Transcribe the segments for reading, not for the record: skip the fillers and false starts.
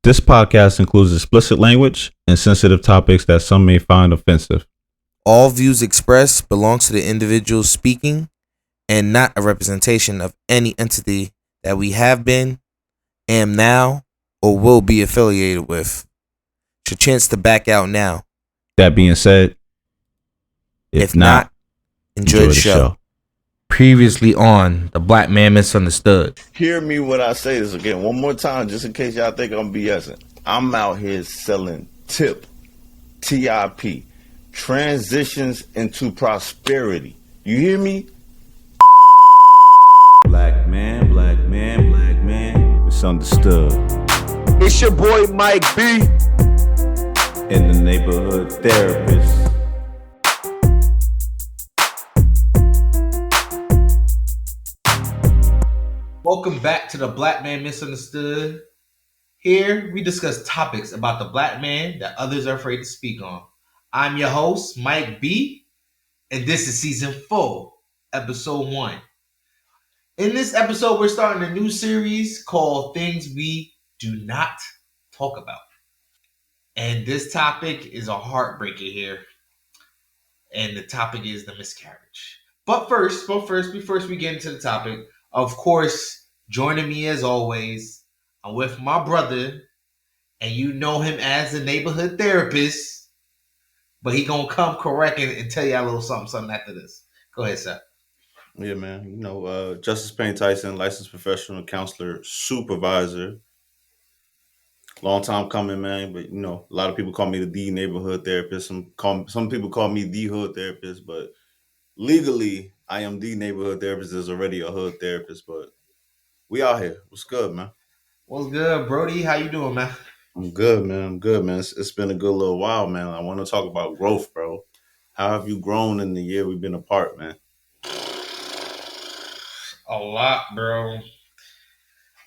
This podcast includes explicit language and sensitive topics that some may find offensive. All views expressed belong to the individual speaking and not a representation of any entity that we have been, am now, or will be affiliated with. It's your chance to back out now. That being said, if not, enjoy the show. Previously on The Black Man Misunderstood. Hear me when I say this again one more time, just in case y'all think I'm BSing. I'm out here selling TIP, transitions into prosperity. You hear me? black man, misunderstood. It's your boy Mike B. In the neighborhood therapist. Welcome back to The Black Man Misunderstood. Here we discuss topics about the black man that others are afraid to speak on. I'm your host, Mike B, and this is season 4, episode 1. In this episode, we're starting a new series called Things We Do Not Talk About. And this topic is a heartbreaker here. And the topic is the miscarriage. But first, before we get into the topic, of course, joining me as always, I'm with my brother, and you know him as the neighborhood therapist, but he gonna come correct and tell you a little something after this. Go ahead, sir. Yeah, man. Justice Payne-Tyson, licensed professional counselor, supervisor. Long time coming, man. But a lot of people call me the neighborhood therapist. Some people call me the hood therapist, but legally, I am the neighborhood therapist. There's already a hood therapist, but we out here. What's good, man? What's good, Brody? How you doing, man? I'm good, man. It's been a good little while, man. I want to talk about growth, bro. How have you grown in the year we've been apart, man? A lot, bro.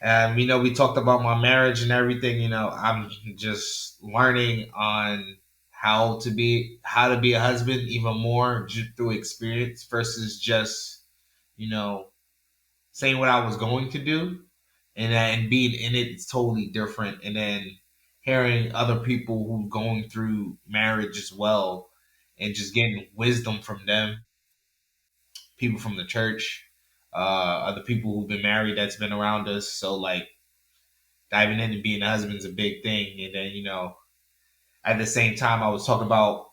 We talked about my marriage and everything. I'm just learning on how to be a husband even more through experience versus just, saying what I was going to do, and being in it is totally different. And then hearing other people who going through marriage as well, and just getting wisdom from them, people from the church, other people who've been married that's been around us. So like diving into being a husband's a big thing. And then at the same time, I was talking about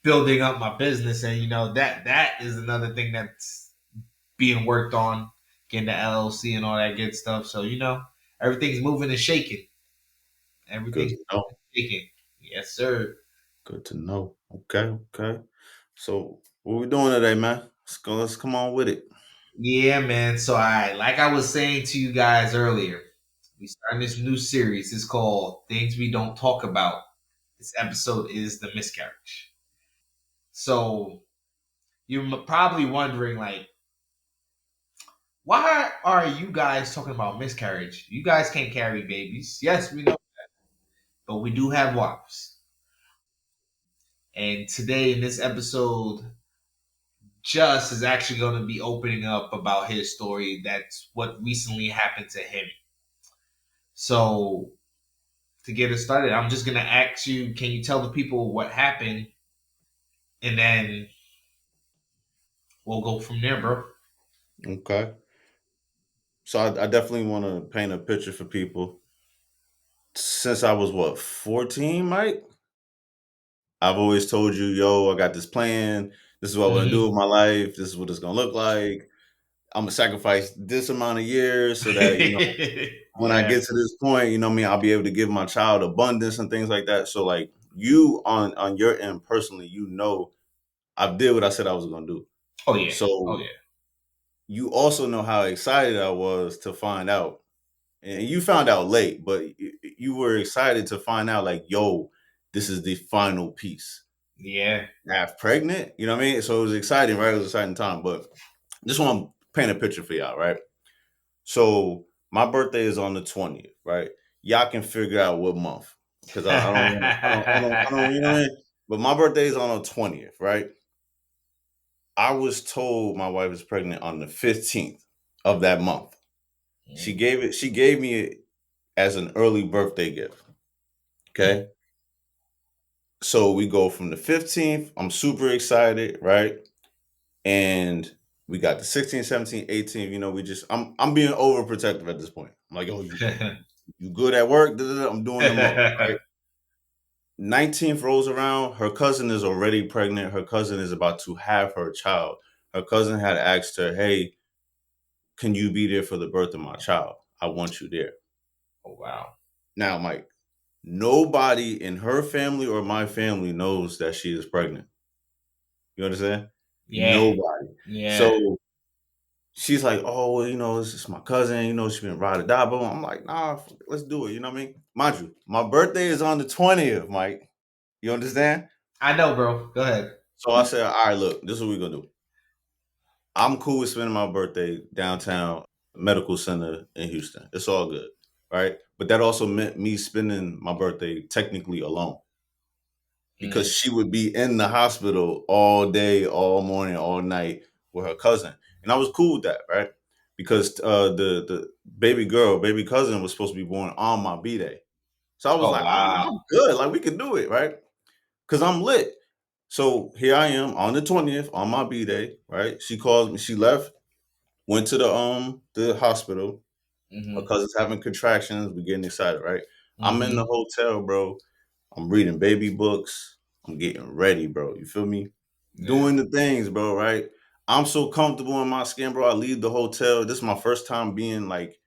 building up my business, and that is another thing that's being worked on, getting the LLC and all that good stuff. So everything's moving and shaking. Good Everything's to know. shaking. Yes, sir. Good to know. Okay. So what we doing today, man? Let's go. Let's come on with it. Yeah, man. So like I was saying to you guys earlier, we starting this new series. It's called Things We Don't Talk About. This episode is the miscarriage. So you're probably wondering, like, why are you guys talking about miscarriage? You guys can't carry babies. Yes, we know that, but we do have wives. And today in this episode, Just is actually going to be opening up about his story. That's what recently happened to him. So to get us started, I'm just going to ask you, can you tell the people what happened? And then we'll go from there, bro. Okay. So I definitely want to paint a picture for people. Since I was 14, Mike? I've always told you, yo, I got this plan. This is what I want to do with my life. This is what it's gonna look like. I'm gonna sacrifice this amount of years so that when I Yeah. get to this point, I'll be able to give my child abundance and things like that. So like you on your end personally, I did what I said I was gonna do. Oh yeah. So Oh yeah. you also know how excited I was to find out. And you found out late, but you were excited to find out like, yo, this is the final piece. Yeah. Half pregnant, you know what I mean? So it was exciting, right? It was an exciting time. But just want to paint a picture for y'all, right? So my birthday is on the 20th, right? Y'all can figure out what month because I don't, you know what I mean? But my birthday is on the 20th, right? I was told my wife is pregnant on the 15th of that month. She gave me it as an early birthday gift. Okay. So we go from the 15th. I'm super excited, right? And we got the 16th, 17th, 18th. You know, I'm being overprotective at this point. I'm like, oh, you good at work? I'm doing the most, right? 19th rolls around. Her cousin is already pregnant. Her cousin is about to have her child. Her cousin had asked her, hey, can you be there for the birth of my child? I want you there. Oh, wow. Now, Mike, nobody in her family or my family knows that she is pregnant. You understand? Yeah. Nobody. Yeah. So she's like, oh, well, you know, this is my cousin. You know, she's been ride or die. But I'm like, nah, let's do it. You know what I mean? Mind you, my birthday is on the 20th, Mike. You understand? I know, bro. Go ahead. So I said, all right, look, this is what we're going to do. I'm cool with spending my birthday downtown medical center in Houston. It's all good, right? But that also meant me spending my birthday technically alone because she would be in the hospital all day, all morning, all night with her cousin, and I was cool with that, right? Because the baby cousin was supposed to be born on my b day, so I was Oh, like, wow. I'm good, like we can do it, right? Because I'm lit. So here I am on the 20th on my b day, right? She calls me. She left. Went to the hospital. My cousin's having contractions. We're getting excited, right? I'm in the hotel, bro. I'm reading baby books. I'm getting ready, bro. You feel me? Yeah. Doing the things, bro, right? I'm so comfortable in my skin, bro. I leave the hotel. This is my first time being like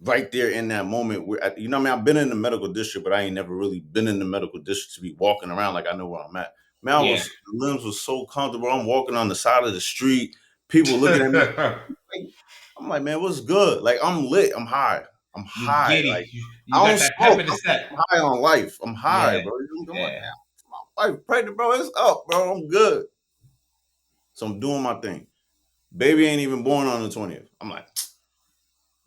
right there in that moment where you know what I mean? I've been in the medical district, but I ain't never really been in the medical district to be walking around like I know where I'm at. Man, Yeah. the limbs was so comfortable. I'm walking on the side of the street, people looking at me. I'm like, man, what's good? Like, I'm lit. I'm high. I'm You high. giddy. Like, You I got don't that pep smoke. in the step. I'm high on life. I'm high, Yeah. bro. I'm like, Yeah. man, my wife pregnant, bro. It's up, bro. I'm good. So I'm doing my thing. Baby ain't even born on the 20th. I'm like,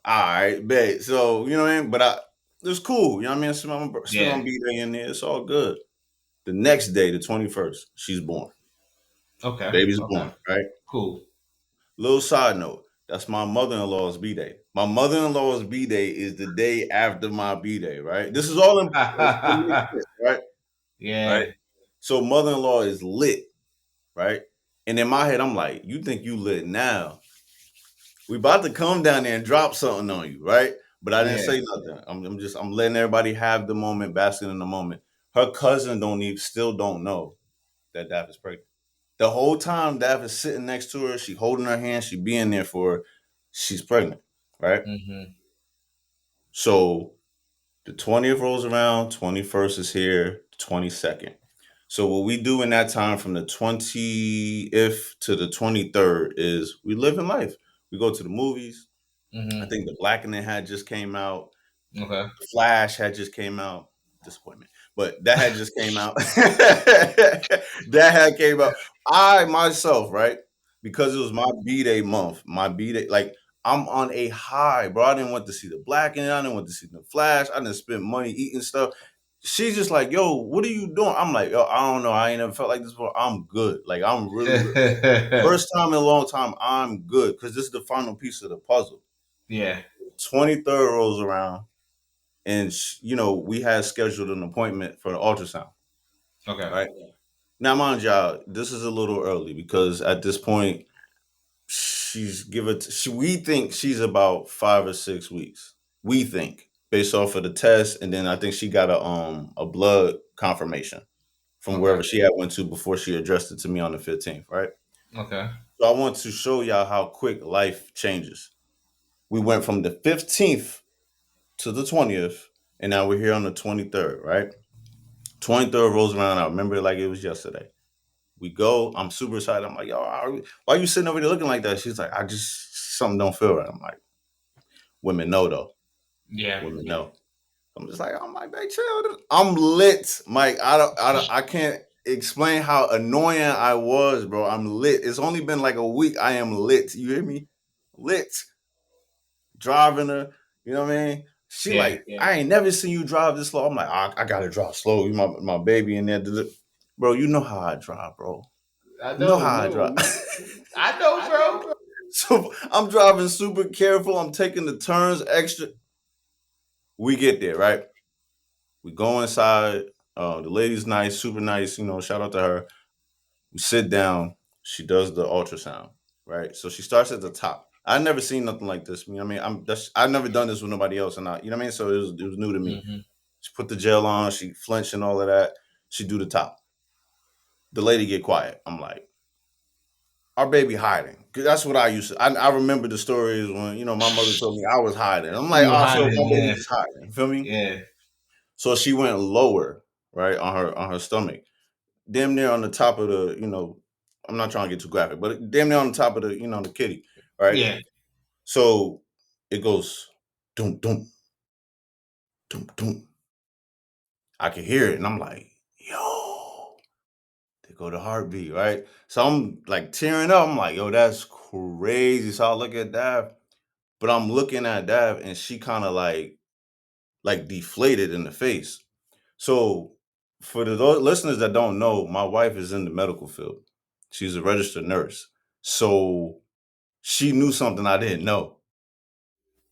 all right, bet. So, you know what I mean? But it's cool. You know what I mean? Spend my Yeah. B-Day in there. It's all good. The next day, the 21st, she's born. Okay. Baby's Okay. born, right? Cool. Little side note, that's my mother-in-law's B-Day. My mother-in-law's B-Day is the day after my B-Day, right? This is all in it makes sense, right? Right? Yeah. So mother-in-law is lit, right? And in my head, I'm like, you think you lit now. We about to come down there and drop something on you, right? But I didn't Yeah. say nothing. I'm letting everybody have the moment, basking in the moment. Her cousin still don't know that Daph is pregnant. The whole time Daph is sitting next to her, she holding her hand, she being there for her. She's pregnant, right? So the 20th rolls around, 21st is here, 22nd. So what we do in that time from the 20th to the 23rd is we live in life. We go to the movies. I think The Blackening had just came out. Okay. The Flash had just came out. Disappointment. But that had just came out. That had came out. I myself, right? Because it was my B-Day month. My B-Day, like I'm on a high, bro. I didn't want to see The Blackening. I didn't want to see The Flash. I didn't spend money eating stuff. She's just like, yo, what are you doing? I'm like, yo, I don't know. I ain't never felt like this before. I'm good. Like I'm really good. First time in a long time, I'm good. Because this is the final piece of the puzzle. Yeah. 23rd rolls around, and you know we had scheduled an appointment for the ultrasound. Okay. Right now, mind y'all, this is a little early because at this point, we think she's about 5 or 6 weeks. We think based off of the test, and then I think she got a blood confirmation from Okay. wherever she had went to before she addressed it to me on the 15th. Right. Okay. So I want to show y'all how quick life changes. We went from the 15th to the 20th, and now we're here on the 23rd, right? 23rd rolls around. I remember it like it was yesterday. We go. I'm super excited. I'm like, yo, why are you sitting over there looking like that? She's like, something don't feel right. I'm like, women know though. Yeah. Women know. I'm just like, I'm like, babe, chill. I'm lit, Mike. I can't explain how annoying I was, bro. I'm lit. It's only been like a week. I am lit. You hear me? Lit. Driving her. You know what I mean? She Yeah. like, I ain't never seen you drive this slow. I'm like, I gotta drive slow. You my baby in there. Bro, you know how I drive, bro. I You know know. how I drive. I know, bro. So I'm driving super careful. I'm taking the turns extra. We get there, right? We go inside. The lady's nice, super nice. Shout out to her. We sit down. She does the ultrasound, right? So she starts at the top. I never seen nothing like this. You know what I mean? I've never done this with nobody else, and you know what I mean. So it was new to me. Mm-hmm. She put the gel on. She flinched and all of that. She do the top. The lady get quiet. I'm like, our baby hiding. Cause that's what I used to. I remember the stories when my mother told me I was hiding. I'm like, You were oh, so hiding, my baby yeah, just hiding. You feel me? yeah, So she went lower, right, on her stomach, damn near on the top of the. I'm not trying to get too graphic, but damn near on the top of the the kitty, right? yeah. So it goes, doom doom doom doom. I can hear it, and I'm like, yo, they go to heartbeat, right? So I'm like tearing up. I'm like, yo, that's crazy. So I look at that. But I'm looking at Dav and she kind of like deflated in the face. So for the listeners that don't know, my wife is in the medical field. She's a registered nurse. So she knew something I didn't know.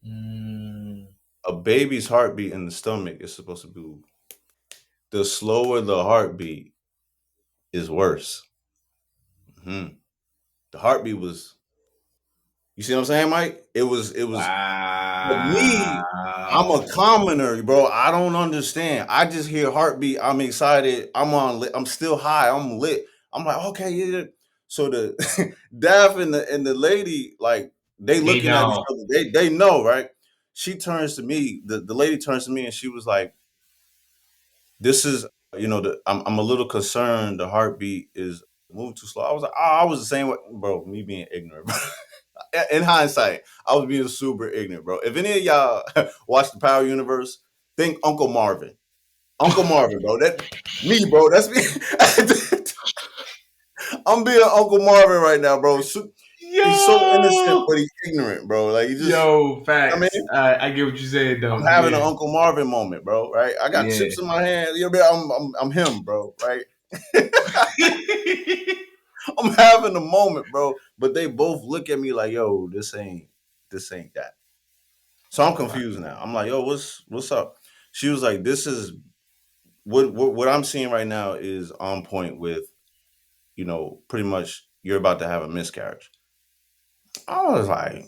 Mm, A baby's heartbeat in the stomach is supposed to be the slower the heartbeat is worse. Mhm. The heartbeat was, you see what I'm saying, Mike? It was. But me, I'm a wow. commoner, bro. I don't understand. I just hear heartbeat. I'm excited. I'm still high. I'm lit. I'm like, okay, yeah. So the Daff and the lady, like, they They looking at each know. other. They know, right? She turns to me. The lady turns to me and she was like, "This is, I'm a little concerned. The heartbeat is moving too slow." I was like, "Oh, I was the same way, bro. Me being ignorant." In hindsight, I was being super ignorant, bro. If any of y'all watch the Power Universe, think Uncle Marvin. Uncle Marvin, bro. That me, bro. That's me. I'm being Uncle Marvin right now, bro. He's so innocent, Yo, but he's ignorant, bro. Like he just, yo, I mean, facts. I get what you saying I'm though. having an Yeah, Uncle Marvin moment, bro. Right? I got yeah. chips in my hand. I'm him, bro. Right? I'm having a moment, bro. But they both look at me like, yo, this ain't that. So I'm Wow. confused now. I'm like, yo, what's up? She was like, this is what I'm seeing right now is on point with, pretty much you're about to have a miscarriage. I was like,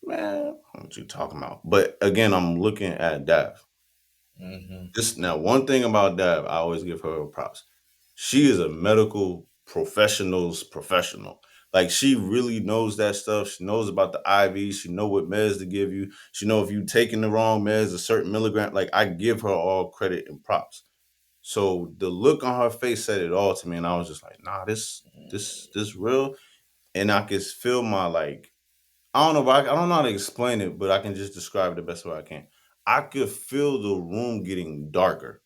man, what you talking about? But again, I'm looking at Dav. Hmm. This now one thing about Dav, I always give her props. She is a medical professional's professional. Like she really knows that stuff. She knows about the IV. She know what meds to give you. She know if you taking the wrong meds, a certain milligram. Like I give her all credit and props. So the look on her face said it all to me, and I was just like, nah, this real. And I could feel my like, I don't know, but I don't know how to explain it, but I can just describe it the best way I can. I could feel the room getting darker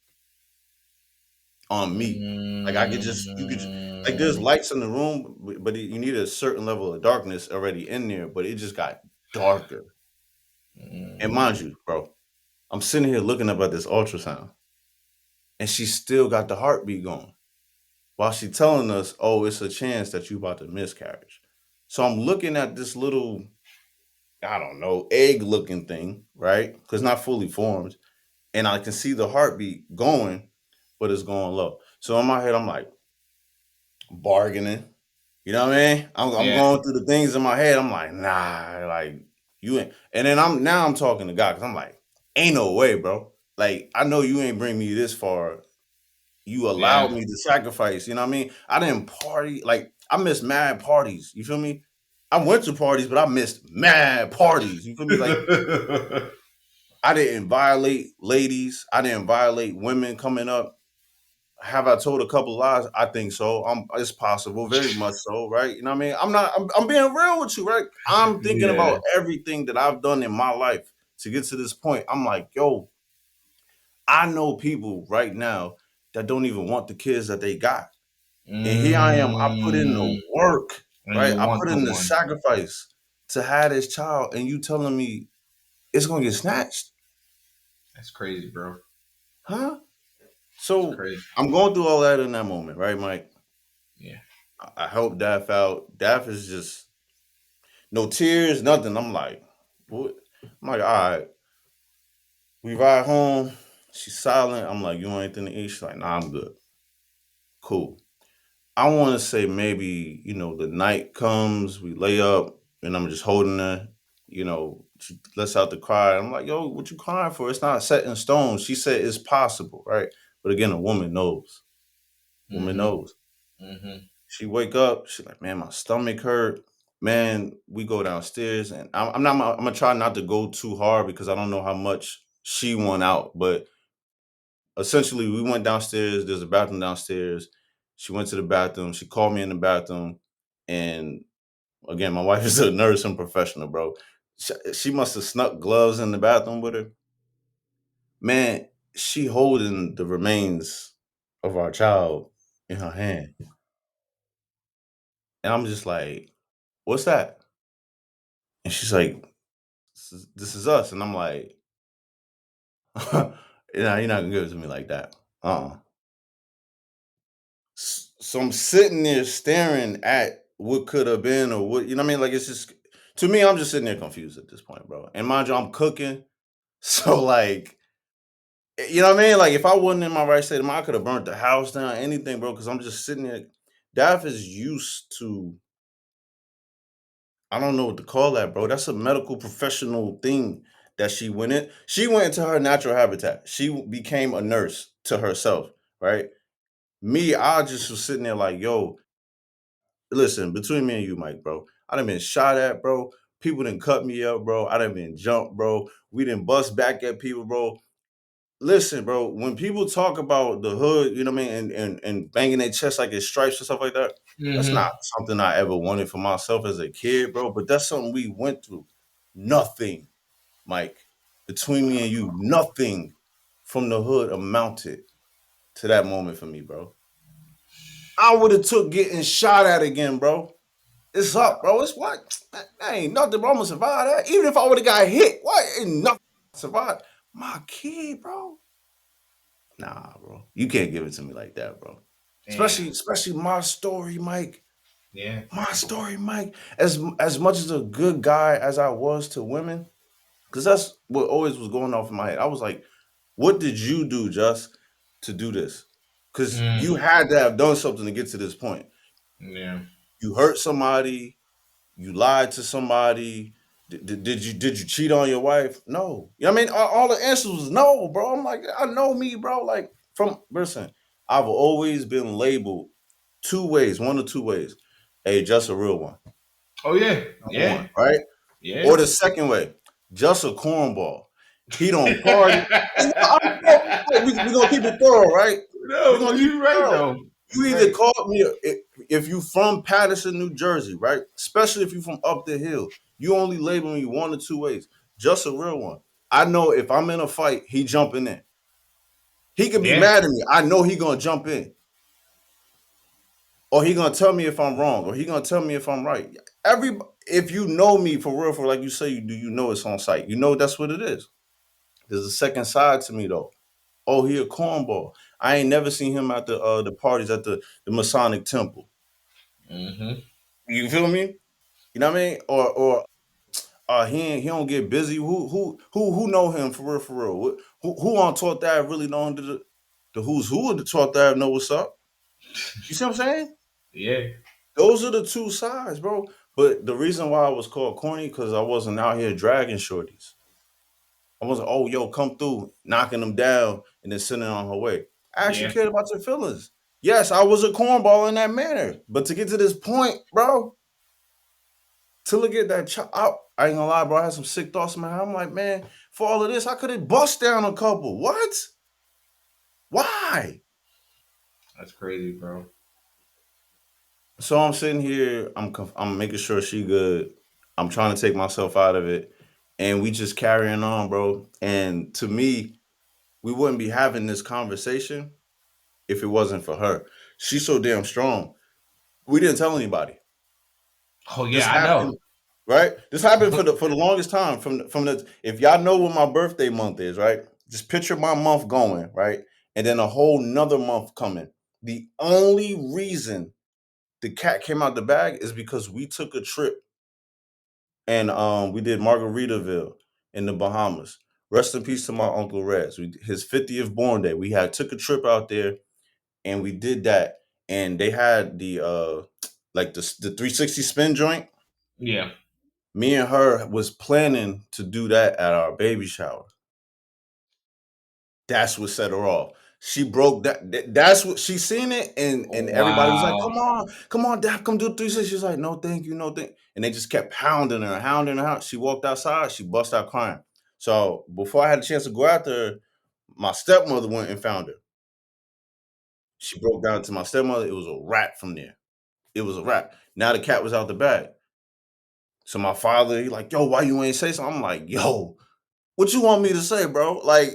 on me. Like I could just, you could, like there's Mm, lights in the room, but you need a certain level of darkness already in there, but it just got darker. And mind mm. you, bro, I'm sitting here looking up at this ultrasound, and she still got the heartbeat going while she telling us, "Oh, it's a chance that you about to miscarriage." So I'm looking at this little, I don't know, egg-looking thing, right? Because not fully formed, and I can see the heartbeat going, but it's going low. So in my head, I'm like bargaining. You know what I mean? I'm Yeah, going through the things in my head. I'm like, nah, like you ain't. And then I'm talking to God because I'm like, ain't no way, bro. Like I know you ain't bring me this far. You allowed yeah. me to sacrifice. You know what I mean? I didn't party. Like I missed mad parties. You feel me? I went to parties, but I missed mad parties. You feel me? Like I didn't violate ladies. I didn't violate women coming up. Have I told a couple lies? I think so. It's possible, very much so, right? You know what I mean? I'm being real with you, right? I'm thinking Yeah. about everything that I've done in my life to get to this point. I'm like, yo, I know people right now that don't even want the kids that they got. And here I am, I put in the Mm, work, and right? you I want put the in the one. sacrifice to have this child, and you telling me it's gonna get snatched? That's crazy, bro. Huh? It's So crazy. I'm going through all that in that moment, right, Mike? Yeah. I help Daff out. Daff is just no tears, nothing. I'm like, what? I'm like, all right. We ride home. She's silent. I'm like, you want anything to eat? She's like, nah, I'm good. Cool. I want to say maybe, the night comes, we lay up, and I'm just holding her. She lets out the cry. I'm like, yo, what you crying for? It's not set in stone. She said it's possible, right? But again, a woman knows. Woman Mm-hmm. knows. Mm-hmm. She wake up. She's like, man, my stomach hurt. Man, we go downstairs, and I'm not. I'm gonna try not to go too hard because I don't know how much she went out. But essentially, we went downstairs. There's a bathroom downstairs. She went to the bathroom. She called me in the bathroom, and again, my wife is a nurse and professional, bro. She must have snuck gloves in the bathroom with her. Man, she holding the remains of our child in her hand, and I'm just like, "What's that?" And she's like, "This is us." And I'm like, you're not gonna give it to me like that." Uh-uh. So I'm sitting there staring at what could have been or what, you know what I mean? Like, it's just, to me, I'm just sitting there confused at this point, bro. And mind you, I'm cooking. So, like, you know what I mean? Like, if I wasn't in my right state of mind, I could have burnt the house down, anything, bro, because I'm just sitting there. Daph is used to, I don't know what to call that, bro. That's a medical professional thing that she went in. She went into her natural habitat. She became a nurse to herself, right? Me, I just was sitting there like, yo, listen, between me and you, Mike, bro, I done been shot at, bro. People done cut me up, bro. I done been jumped, bro. We done bust back at people, bro. Listen, bro, when people talk about the hood, you know what I mean, and banging their chest like it's stripes and stuff like that, that's Mm-hmm. not something I ever wanted for myself as a kid, bro. But that's something we went through. Nothing, Mike, between me and you, nothing from the hood amounted to that moment for me, bro. I would have took getting shot at again, bro. It's up, bro. It's what? That ain't nothing, bro. I'm gonna survive that. Even if I would have got hit, what? Ain't nothing to survive. My kid, bro. Nah, bro. You can't give it to me like that, bro. Damn. Especially my story, Mike. Yeah. My story, Mike. As much as a good guy as I was to women, because that's what always was going off in my head. I was like, what did you do just to do this? Because Mm. you had to have done something to get to this point. Yeah. You hurt somebody, you lied to somebody. Did you cheat on your wife? No. You know what I mean? All the answers was no, bro. I'm like, I know me, bro. Like, listen, I've always been labeled two ways, one or two ways. Hey, just a real one. Oh yeah. Number Yeah. one, right? Yeah. Or the second way, just a cornball. He don't party. We're gonna keep it thorough, right? We're No, gonna but keep you're it right thorough. though. You You're either right. call me if you from Patterson, New Jersey, right? Especially if you from up the hill. You only label me one or two ways. Just a real one. I know if I'm in a fight, he jumping in. He could be Yeah. mad at me. I know he gonna jump in. Or he gonna tell me if I'm wrong, or he gonna tell me if I'm right. If you know me for real, for like you say you do, you know it's on site. You know that's what it is. There's a second side to me though. Oh, he a cornball. I ain't never seen him at the parties at the Masonic Temple. Mm-hmm. You feel me? You know what I mean? Or he don't get busy. Who know him for real, for real? Who on taught that really know him the who's who of the taught that know what's up? You see what I'm saying? Yeah. Those are the two sides, bro. But the reason why I was called corny because I wasn't out here dragging shorties. I wasn't, oh yo, come through, knocking them down and then sending on her way. I actually Yeah. cared about your feelings. Yes, I was a cornball in that manner. But to get to this point, bro, to look at that child, I ain't gonna lie, bro. I had some sick thoughts in my head. I'm like, man, for all of this, I could have bust down a couple. What? Why? That's crazy, bro. So I'm sitting here. I'm making sure she good. I'm trying to take myself out of it, and we just carrying on, bro. And to me, we wouldn't be having this conversation if it wasn't for her. She's so damn strong. We didn't tell anybody. Oh This yeah, I know. happened, right? This happened for the longest time. From the if y'all know what my birthday month is, right? Just picture my month going, right? And then a whole nother month coming. The only reason the cat came out the bag is because we took a trip and we did Margaritaville in the Bahamas. Rest in peace to my Uncle Rez. His 50th born day. We took a trip out there and we did that. And they had the like the 360 spin joint. Yeah. Me and her was planning to do that at our baby shower. That's what set her off. She broke that. That's what she seen it, and everybody was like, Wow. come on, Dad, come do 360." She's like, "No, thank you, no, thank." And they just kept pounding her, hounding her out. She walked outside. She bust out crying. So before I had a chance to go after her, my stepmother went and found her. She broke down to my stepmother. It was a wrap from there. It was a wrap. Now the cat was out the bag. So my father, he like, "Yo, why you ain't say something?" I'm like, "Yo, what you want me to say, bro?" Like,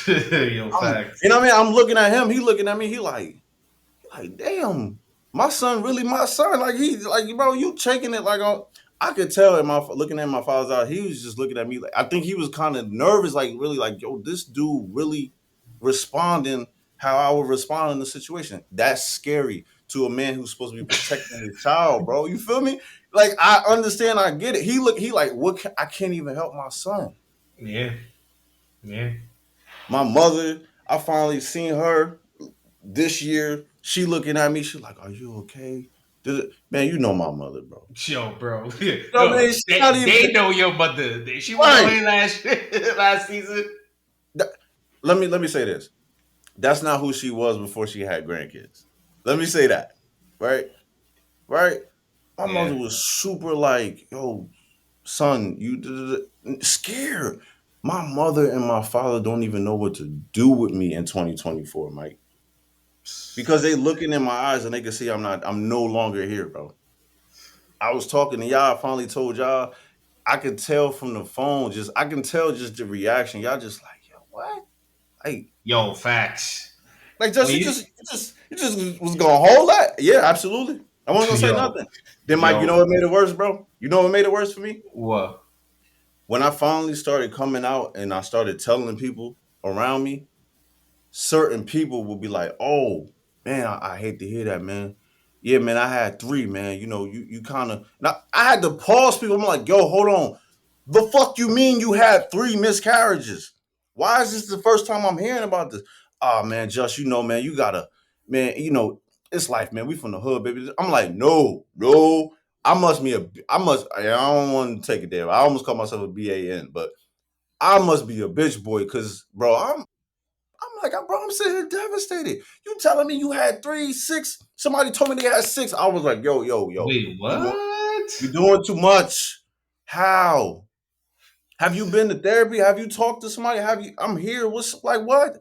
Yo, facts. you know what I mean? I'm looking at him. He looking at me. He like, damn, my son really my son. Like he, like bro, you taking it like on. I could tell in my looking at my father's eye, he was just looking at me like I think he was kind of nervous, like really, like yo, this dude really responding how I would respond in the situation. That's scary to a man who's supposed to be protecting his child, bro. You feel me? Like I understand, I get it. He like, what? I can't even help my son. Yeah. Yeah. My mother, I finally seen her this year. She looking at me. She like, "Are you okay?" Man, you know my mother, bro. Yo, bro. You know what I No, mean? She's not even they know your mother. She was on right. here last season. That- let me say this. That's not who she was before she had grandkids. Let me say that. Right? Right? My Yeah. mother was super like, "Yo, son, you scared." My mother and my father don't even know what to do with me in 2024, Mike. Because they looking in my eyes and they can see I'm no longer here, bro. I was talking to y'all, I finally told y'all, I could tell from the phone, I can tell just the reaction. Y'all just like, yo, what? Like, Yo, facts. just When you just was gonna hold that? Yeah, absolutely. I wasn't gonna say yo, nothing. Then Mike, you know yo, what made it worse, bro? You know what made it worse for me? what? When I finally started coming out and I started telling people around me, certain people will be like, "Oh man, I hate to hear that, man. Yeah, man, I had three, man. You know, you kind of." Now I had to pause people. I'm like, "Yo, hold on. The fuck you mean you had three miscarriages? Why is this the first time I'm hearing about this?" "Oh man, just you know, man, you gotta, man, you know, it's life, man. We from the hood, baby." I'm like, no, no. I don't want to take it there. I almost call myself a BAN, but I must be a bitch boy because, bro, I'm like, bro, I'm sitting here devastated. You telling me you had 3, 6? Somebody told me they had 6. I was like, yo, yo, yo, Wait, you doing, what? you doing too much. How? Have you been to therapy? Have you talked to somebody? Have you? I'm here. What's like what?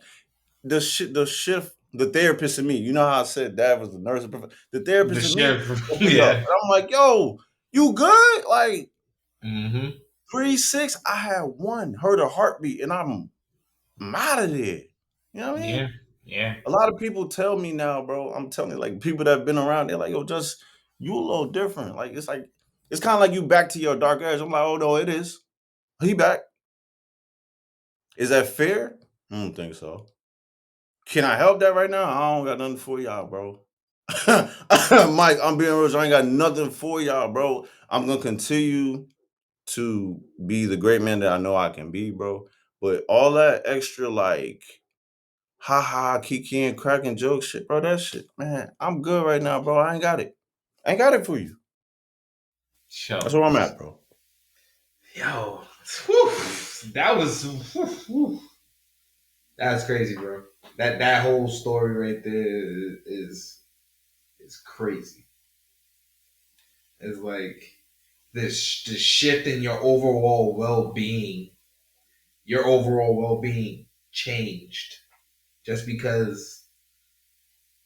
The therapist in me. You know how I said Dad was the nurse. The The therapist in me sheriff. opened up, Yeah. and I'm like, yo, you good? Like Mm-hmm. 3, 6. I had one. Heard a heartbeat, and I'm out of there. You know what I mean? Yeah. Yeah. A lot of people tell me now, bro. I'm telling you, like people that have been around, they're like, "Yo, just you a little different." Like it's kind of like you back to your dark age. I'm like, "Oh no, it is. He back. Is that fair? I don't think so. Can I help that right now? I don't got nothing for y'all, bro. Mike, I'm being real. I ain't got nothing for y'all, bro. I'm gonna continue to be the great man that I know I can be, bro. But all that extra, like ha ha, kiki and cracking joke shit, bro. That shit, man. I'm good right now, bro. I ain't got it. I ain't got it for you. That's Yo. where I'm at, bro. Yo. Whew. That was whew. That's crazy, bro. That whole story right there is crazy. It's like this shift in your overall well being changed just because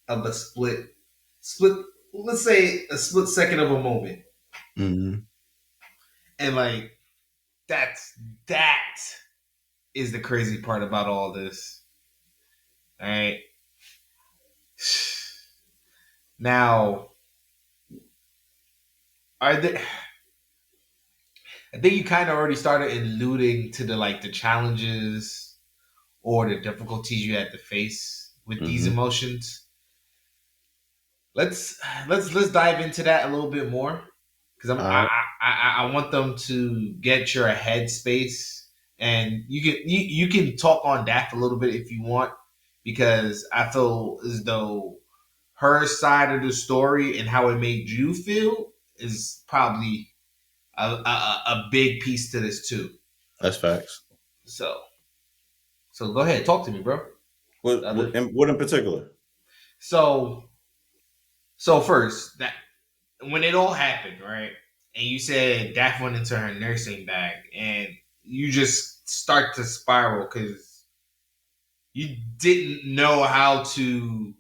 of a split. Let's say a split second of a moment, Mm-hmm. and like that's that is the crazy part about all this. All right. Now, are there? I think you kind of already started alluding to the challenges or the difficulties you had to face with these Mm-hmm. emotions. Let's let's dive into that a little bit more because All right. I want them to get your headspace And you can talk on that a little bit if you want, because I feel as though her side of the story and how it made you feel is probably a big piece to this too. That's facts. So go ahead, talk to me, bro. What in particular? So first, that when it all happened, right? And you said Daph went into her nursing bag, and you just start to spiral because you didn't know how to.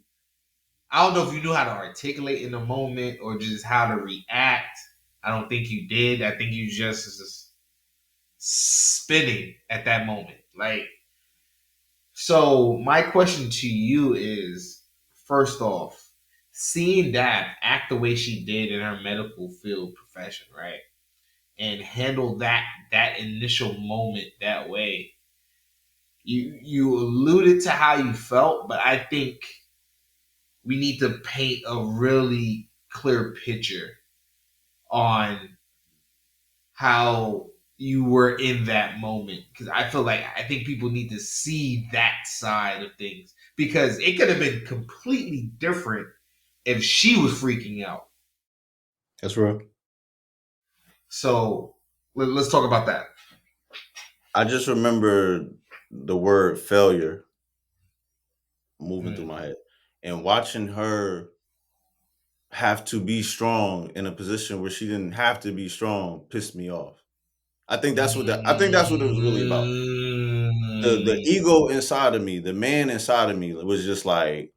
I don't know if you knew how to articulate in the moment or just how to react. I don't think you did. I think you just was spinning at that moment. Like, so my question to you is, first off, seeing Daph act the way she did in her medical field profession, right? And handle that initial moment that way. You alluded to how you felt, but I think we need to paint a really clear picture on how you were in that moment, because I think people need to see that side of things, because it could have been completely different if she was freaking out. That's real. So let's talk about that. I just remember the word failure moving through my head and watching her have to be strong in a position where she didn't have to be strong pissed me off. I think that's what it was really about. The Mm. ego inside of me, the man inside of me was just like,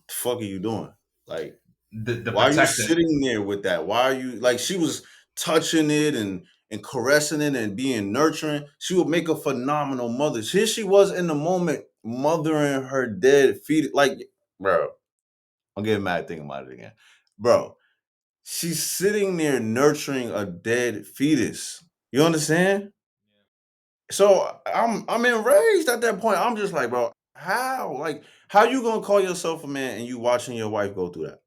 the fuck are you doing? Like, The why are you protector. sitting there with that? Why are you like she was touching it and caressing it and being nurturing? She would make a phenomenal mother. Here she was in the moment mothering her dead feet. Like, bro, I'm getting mad thinking about it again. Bro, she's sitting there nurturing a dead fetus. You understand? So I'm enraged at that point. I'm just like, bro, how? Like, how you gonna call yourself a man and you watching your wife go through that?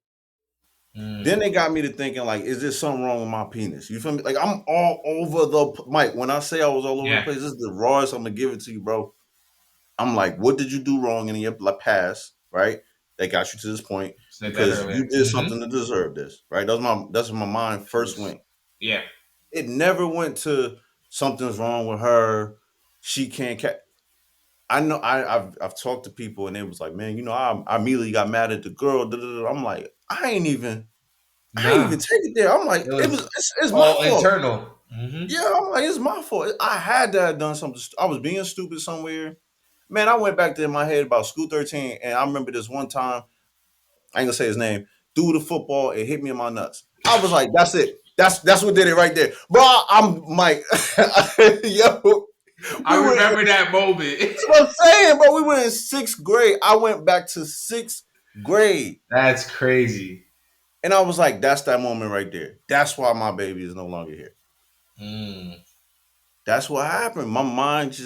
Then Mm. they got me to thinking, like, is there something wrong with my penis? You feel me? Like, I'm all over the Mike. When I say I was all over the Yeah. place, this is the rawest I'm gonna give it to you, bro. I'm like, what did you do wrong in your past, right? That got you to this point Said that because earlier. you did something to deserve this, right? That's where my mind first went. Yeah. It never went to something's wrong with her. She can't I know I've talked to people and they was like, man, I immediately got mad at the girl. Da, da, da. I'm like, I ain't even Nah. take it there. I'm like, It was it's my all fault. internal. Mm-hmm. Yeah, I'm like, it's my fault. I had to have done something. I was being stupid somewhere. Man, I went back there in my head about school 13, and I remember this one time, I ain't gonna say his name, threw the football and hit me in my nuts. I was like, that's it. That's what did it right there. Bro, I'm Mike. Yo, we I were remember that moment. that's what I'm saying, bro. We were in sixth grade. I went back to sixth grade. That's crazy. And I was like, that's that moment right there. That's why my baby is no longer here. Mm. That's what happened. My mind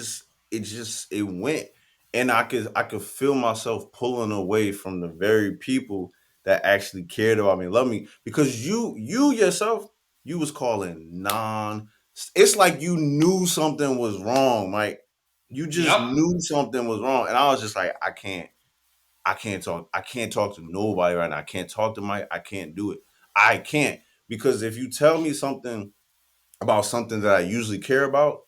it went. And I could feel myself pulling away from the very people that actually cared about me, love me. Because you yourself, you was calling it's like you knew something was wrong, Mike. You just Yep. knew something was wrong. And I was just like, I can't talk to nobody right now. I can't talk to Mike. I can't do it. I can't. Because if you tell me something about something that I usually care about,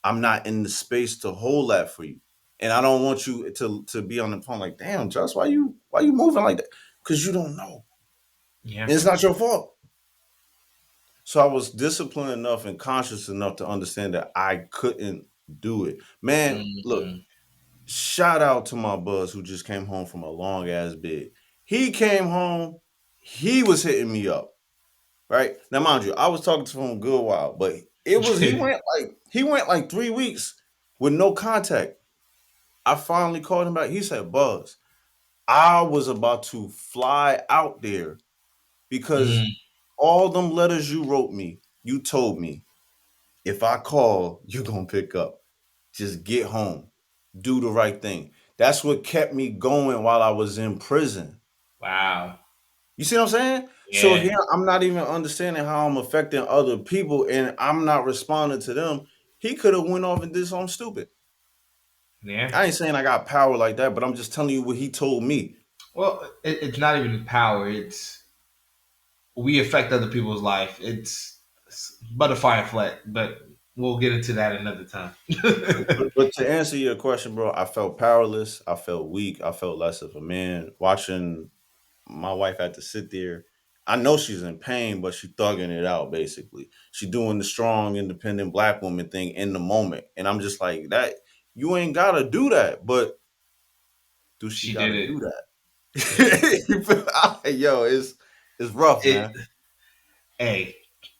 I'm not in the space to hold that for you. And I don't want you to be on the phone like, damn, Just, why you moving like that? Because you don't know. Yeah. And it's not your fault. So I was disciplined enough and conscious enough to understand that I couldn't do it. Man, look, Mm-hmm. shout out to my buzz who just came home from a long ass bid. He came home, he was hitting me up. Right? Now, mind you, I was talking to him a good while, but he went like 3 weeks with no contact. I finally called him back. He said, Buzz, I was about to fly out there because Mm. all them letters you wrote me, you told me, if I call, you gonna pick up. Just get home. Do the right thing. That's what kept me going while I was in prison. Wow. You see what I'm saying? So Yeah. here I'm not even understanding how I'm affecting other people and I'm not responding to them. He could have went off and did something stupid. Yeah. I ain't saying I got power like that, but I'm just telling you what he told me. Well, it's not even power. It's we affect other people's life. It's butterfly effect, but we'll get into that another time. But to answer your question, bro, I felt powerless. I felt weak. I felt less of a man. Watching my wife had to sit there. I know she's in pain, but she thugging it out basically. She doing the strong, independent black woman thing in the moment. And I'm just like, that you ain't gotta do that. But do she She did gotta it. do Yeah. that? Yo, it's rough, It. man. Hey,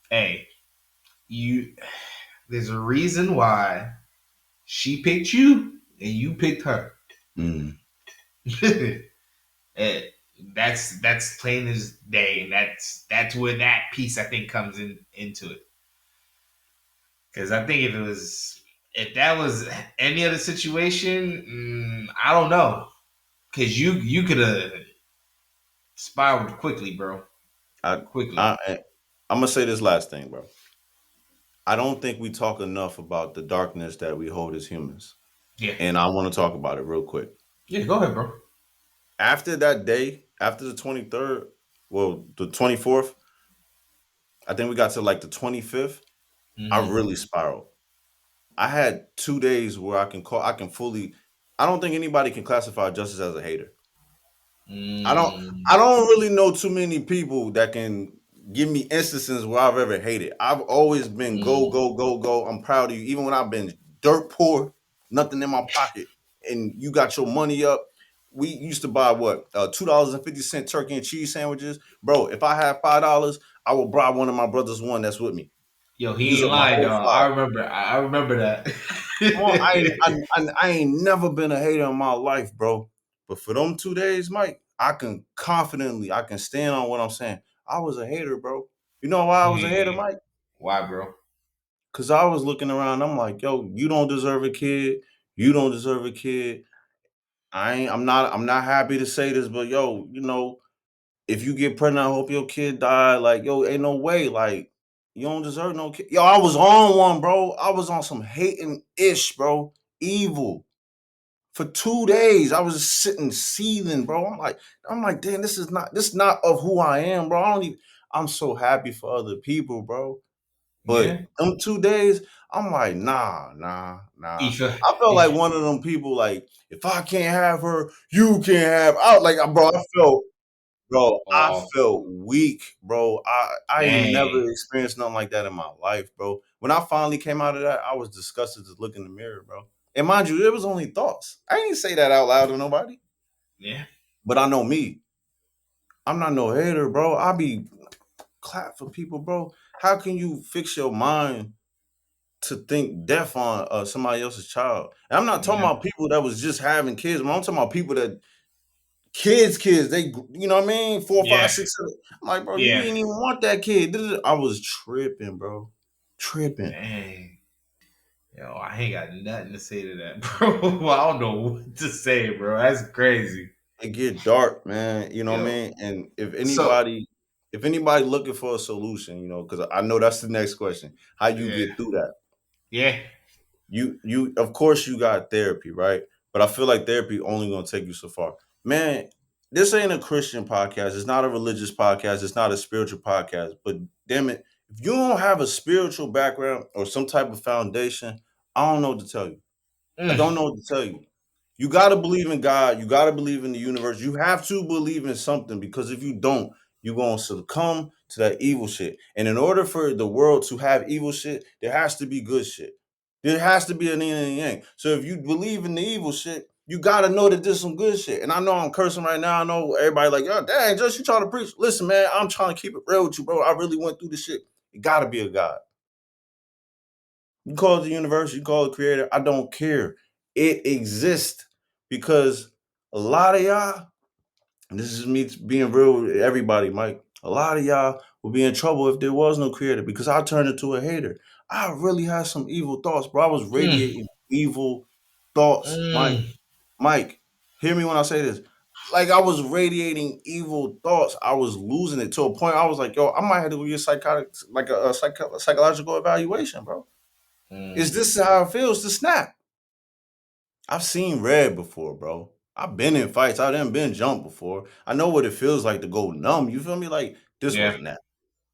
hey, you. There's a reason why she picked you and you picked her. Mm. Eh, that's plain as day, and that's where that piece I think comes into it. Because I think if that was any other situation, I don't know. Because you could have spiraled quickly, bro. I Quickly. I I'm gonna say this last thing, bro. I don't think we talk enough about the darkness that we hold as humans. Yeah. And I want to talk about it real quick. Yeah. Go ahead, bro. After that day, after the 23rd, well, the 24th, I think we got to like the 25th, I Mm-hmm. really spiraled. I had 2 days where I can fully, I don't think anybody can classify justice as a hater. I don't I Mm, don't really know too many people that can give me instances where I've ever hated. I've always been go, mm. go, go, go. I'm proud of you. Even when I've been dirt poor, nothing in my pocket, and you got your money up. We used to buy what $2.50 turkey and cheese sandwiches, bro. If I had $5, I will bribe one of my brothers one that's with me. Yo, he Use ain't up my lying, whole dog. I five. remember. I remember that. Come on, I ain't never been a hater in my life, bro. But for them 2 days, Mike, I can stand on what I'm saying. I was a hater, bro. You know why I was a hater, Yeah. Mike? Why, bro? Cause I was looking around. I'm like, yo, you don't deserve a kid. You don't deserve a kid. I'm not happy to say this, but yo, if you get pregnant, I hope your kid die. Like, yo, ain't no way. Like, you don't deserve no kid. Yo, I was on one, bro. I was on some hating ish, bro. Evil. For 2 days, I was just sitting seething, bro. I'm like, damn, this is not of who I am, bro. I'm so happy for other people, bro. But Yeah. them 2 days, I'm like, nah. Ifa. I felt like one of them people, like, if I can't have her, you can't have. I Oh, felt weak, bro. I ain't never dang. experienced nothing like that in my life, bro. When I finally came out of that, I was disgusted to look in the mirror, bro. And mind you, it was only thoughts. I ain't say that out loud to nobody. Yeah. But I know me. I'm not no hater, bro. I be clap for people, bro. How can you fix your mind to think death on somebody else's child? And I'm not talking Yeah. about people that was just having kids, but I'm talking about people that kids, they, you know what I mean? Four, Yeah. five, six, seven. I'm like, bro, you Yeah. didn't even want that kid. I was tripping, bro. Tripping. Dang. Yo, I ain't got nothing to say to that, bro. Well, I don't know what to say, bro. That's crazy. It get dark, man. You know what I Yo. mean? And So if anybody looking for a solution, because I know that's the next question. How you yeah. get through that? Yeah. You of course you got therapy, right? But I feel like therapy only gonna take you so far. Man, this ain't a Christian podcast. It's not a religious podcast. It's not a spiritual podcast. But damn it, if you don't have a spiritual background or some type of foundation, I don't know what to tell you. I Mm, don't know what to tell you. You gotta believe in God. You gotta believe in the universe. You have to believe in something because if you don't, you're gonna succumb to that evil shit. And in order for the world to have evil shit, there has to be good shit. There has to be an yin and a yang. So if you believe in the evil shit, you gotta know that there's some good shit. And I know I'm cursing right now. I know everybody like, oh dang, just you trying to preach. Listen, man, I'm trying to keep it real with you, bro. I really went through this shit. It gotta be a God. You call it the universe, you call it creator. I don't care. It exists because a lot of y'all, and this is me being real with everybody, Mike. A lot of y'all would be in trouble if there was no creator because I turned into a hater. I really had some evil thoughts, bro. I was mm, radiating evil thoughts, Mike. mm. Mike, hear me when I say this. Like I was radiating evil thoughts. I was losing it to a point. I was like, yo, I might have to go get psychotic, like a psychological evaluation, bro. Is this how it feels to snap? I've seen red before, bro. I've been in fights. I done been jumped before. I know what it feels like to go numb. You feel me? Like, this Yeah. wasn't that.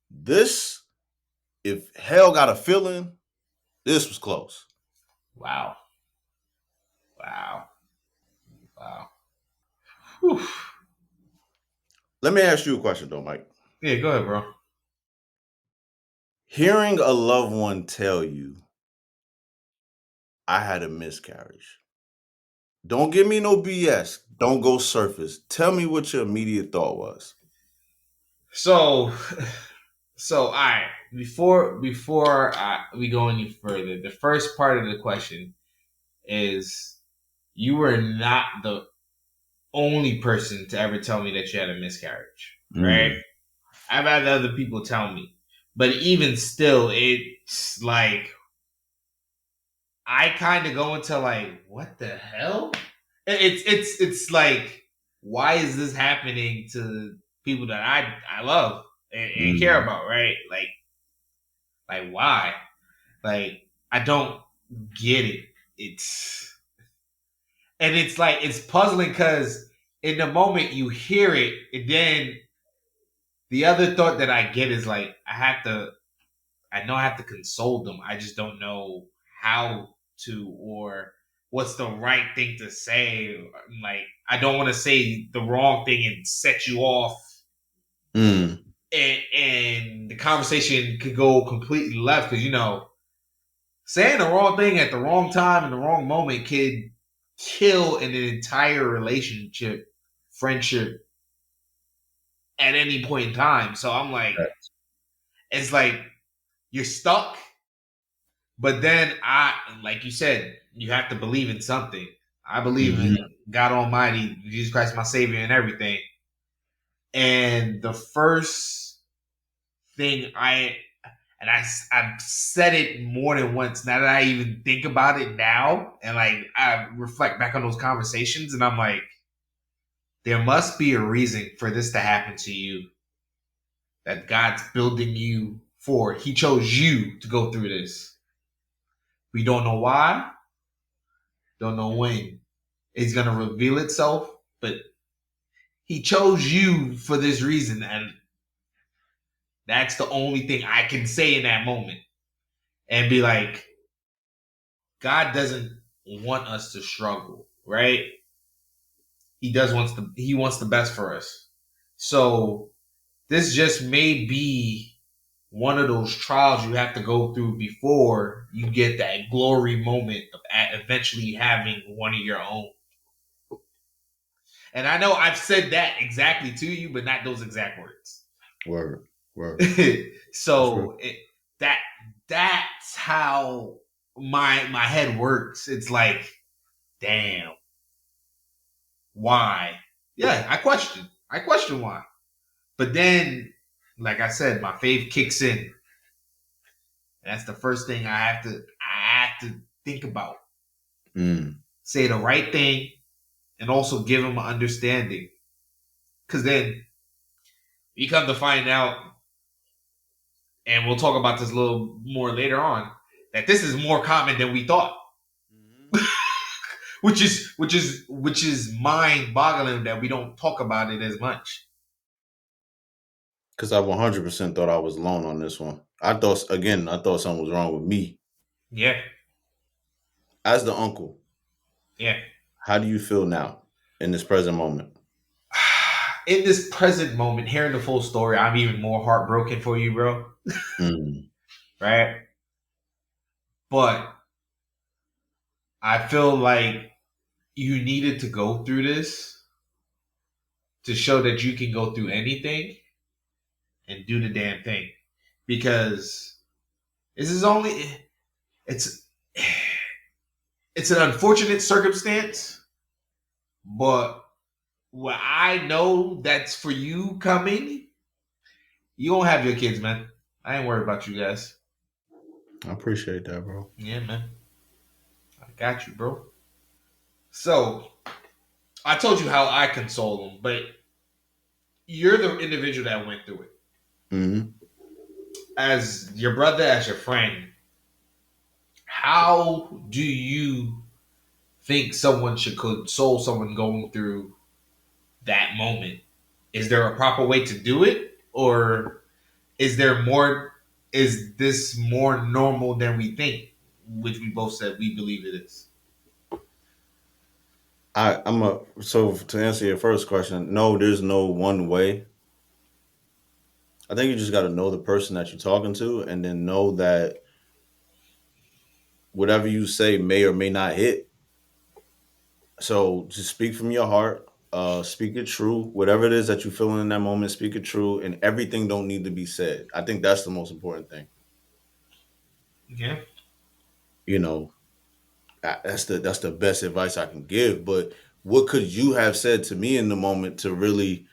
This, if hell got a feeling, this was close. Wow. Whew. Let me ask you a question, though, Mike. Yeah, go ahead, bro. Hearing a loved one tell you, I had a miscarriage. Don't give me no BS. Don't go surface. Tell me what your immediate thought was. So, all right. Before we go any further, the first part of the question is you were not the only person to ever tell me that you had a miscarriage, right? I've had other people tell me, but even still, it's like I kind of go into like, what the hell? It's like, why is this happening to people that I love and care about, right? Like why? Like I don't get it. It's like it's puzzling because in the moment you hear it, and then the other thought that I get is like I know I have to console them. I just don't know how to or what's the right thing to say. Like I don't want to say the wrong thing and set you off, and the conversation could go completely left because saying the wrong thing at the wrong time in the wrong moment could kill an entire relationship, friendship at any point in time. So I'm like, it's like you're stuck. But then like you said, you have to believe in something. I believe in God Almighty, Jesus Christ, my Savior, and everything. And the first thing I've said it more than once. Now that I even think about it now, and like I reflect back on those conversations, and I'm like, there must be a reason for this to happen to you. That God's building you for. He chose you to go through this. We don't know why, don't know when. It's gonna reveal itself, but He chose you for this reason, and that's the only thing I can say in that moment. And be like, God doesn't want us to struggle, right? He wants the best for us. So this just may be one of those trials you have to go through before you get that glory moment of eventually having one of your own. And I know I've said that exactly to you, but not those exact words. Word. So that's how my head works. It's like, damn, why? Yeah, I question why. But then, like I said, my faith kicks in. And that's the first thing I have to think about. Say the right thing and also give him an understanding. Because then you come to find out, and we'll talk about this a little more later on, that this is more common than we thought. which is mind-boggling that we don't talk about it as much. Because I 100% thought I was alone on this one. I thought something was wrong with me. Yeah. As the uncle. Yeah. How do you feel now in this present moment? In this present moment, hearing the full story, I'm even more heartbroken for you, bro. Right? But I feel like you needed to go through this to show that you can go through anything and do the damn thing. Because this is it's an unfortunate circumstance, but what I know that's for you coming, you don't have your kids, man. I ain't worried about you guys. I appreciate that, bro. Yeah, man. I got you, bro. So, I told you how I console them, but you're the individual that went through it. As your brother, as your friend, how do you think someone should console someone going through that moment? Is there a proper way to do it, or is there more? Is this more normal than we think? Which we both said we believe it is. So to answer your first question, no, there's no one way. I think you just got to know the person that you're talking to, and then know that whatever you say may or may not hit. So just speak from your heart. Speak it true. Whatever it is that you're feeling in that moment, speak it true, and everything don't need to be said. I think that's the most important thing. Yeah. You know, that's the best advice I can give. But what could you have said to me in the moment to really?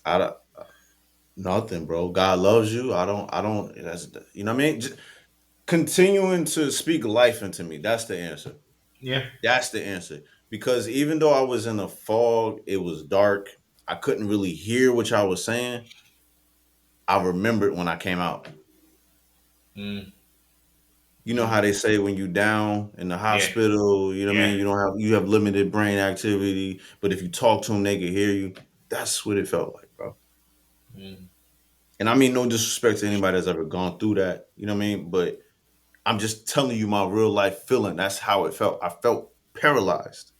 I don't, nothing, bro. God loves you. I don't. That's you know what I mean. Just continuing to speak life into me. That's the answer. Yeah. That's the answer. Because even though I was in a fog, it was dark. I couldn't really hear what y'all was saying. I remembered when I came out. Mm, You know how mm, they say when you down in the yeah. hospital, you know what I Yeah. mean? You have limited brain activity, but if you talk to them, they can hear you. That's what it felt like, bro. Mm, And I mean no disrespect to anybody that's ever gone through that, you know what I mean? But I'm just telling you my real life feeling. That's how it felt. I felt paralyzed.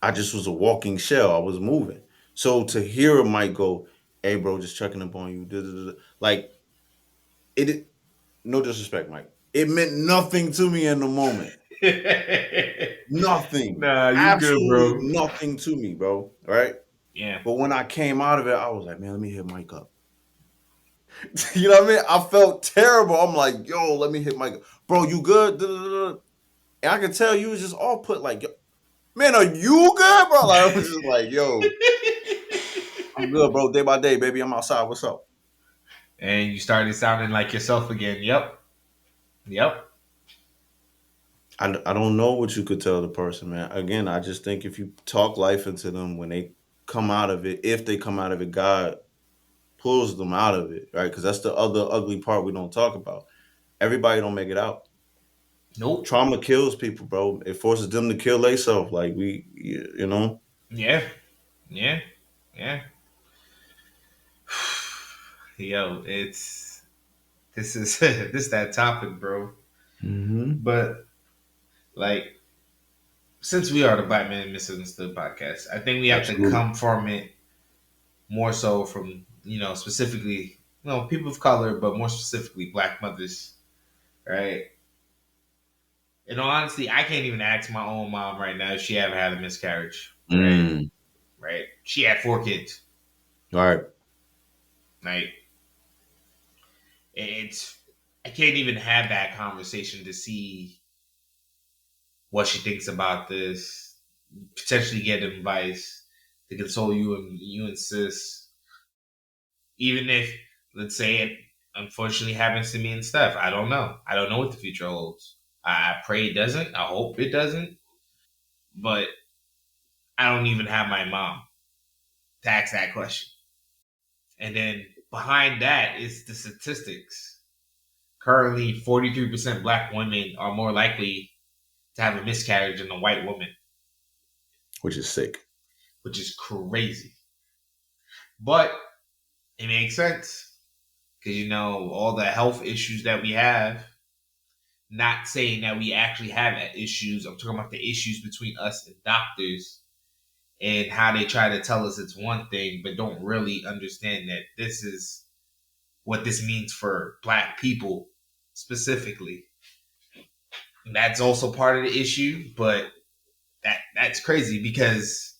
I just was a walking shell. I was moving. So to hear a mic go, "Hey, bro, just checking up on you," da, da, da, da, like it. No disrespect, Mike. It meant nothing to me in the moment. Nothing. nah, you good, Absolutely bro. nothing to me, bro. Right? Yeah. But when I came out of it, I was like, man, let me hit Mike up. You know what I mean? I felt terrible. I'm like, yo, let me hit Mike up. Bro, you good? Da, da, da, da. And I could tell you was just all put like, yo, man, are you good, bro? Like I was just like, yo, I'm good, bro. Day by day, baby. I'm outside. What's up? And you started sounding like yourself again. Yep. Yep. I don't know what you could tell the person, man. Again, I just think if you talk life into them when they come out of it, if they come out of it, God pulls them out of it, right? Because that's the other ugly part we don't talk about. Everybody don't make it out. Nope. Trauma kills people, bro. It forces them to kill themselves. Like you know. Yeah. Yeah. Yeah. Yo, it's this is this that topic, bro. Hmm. But like, since we are the Black Man Misunderstood podcast, I think we have to Absolutely. come from it more so from specifically people of color, but more specifically Black mothers, right? And honestly, I can't even ask my own mom right now if she ever had a miscarriage, right? Mm. Right? She had 4 kids. All right. Like, it's I can't even have that conversation to see what she thinks about this. Potentially get advice to console you and sis. Even if, let's say, it unfortunately happens to me and stuff, I don't know. I don't know what the future holds. I pray it doesn't. I hope it doesn't. But I don't even have my mom to ask that question. And then behind that is the statistics. Currently, 43% Black women are more likely to have a miscarriage than a white woman, Which is sick. which is crazy. But it makes sense because all the health issues that we have. Not saying that we actually have issues. I'm talking about the issues between us and doctors and how they try to tell us it's one thing, but don't really understand that this is what this means for Black people specifically. And that's also part of the issue, but that's crazy because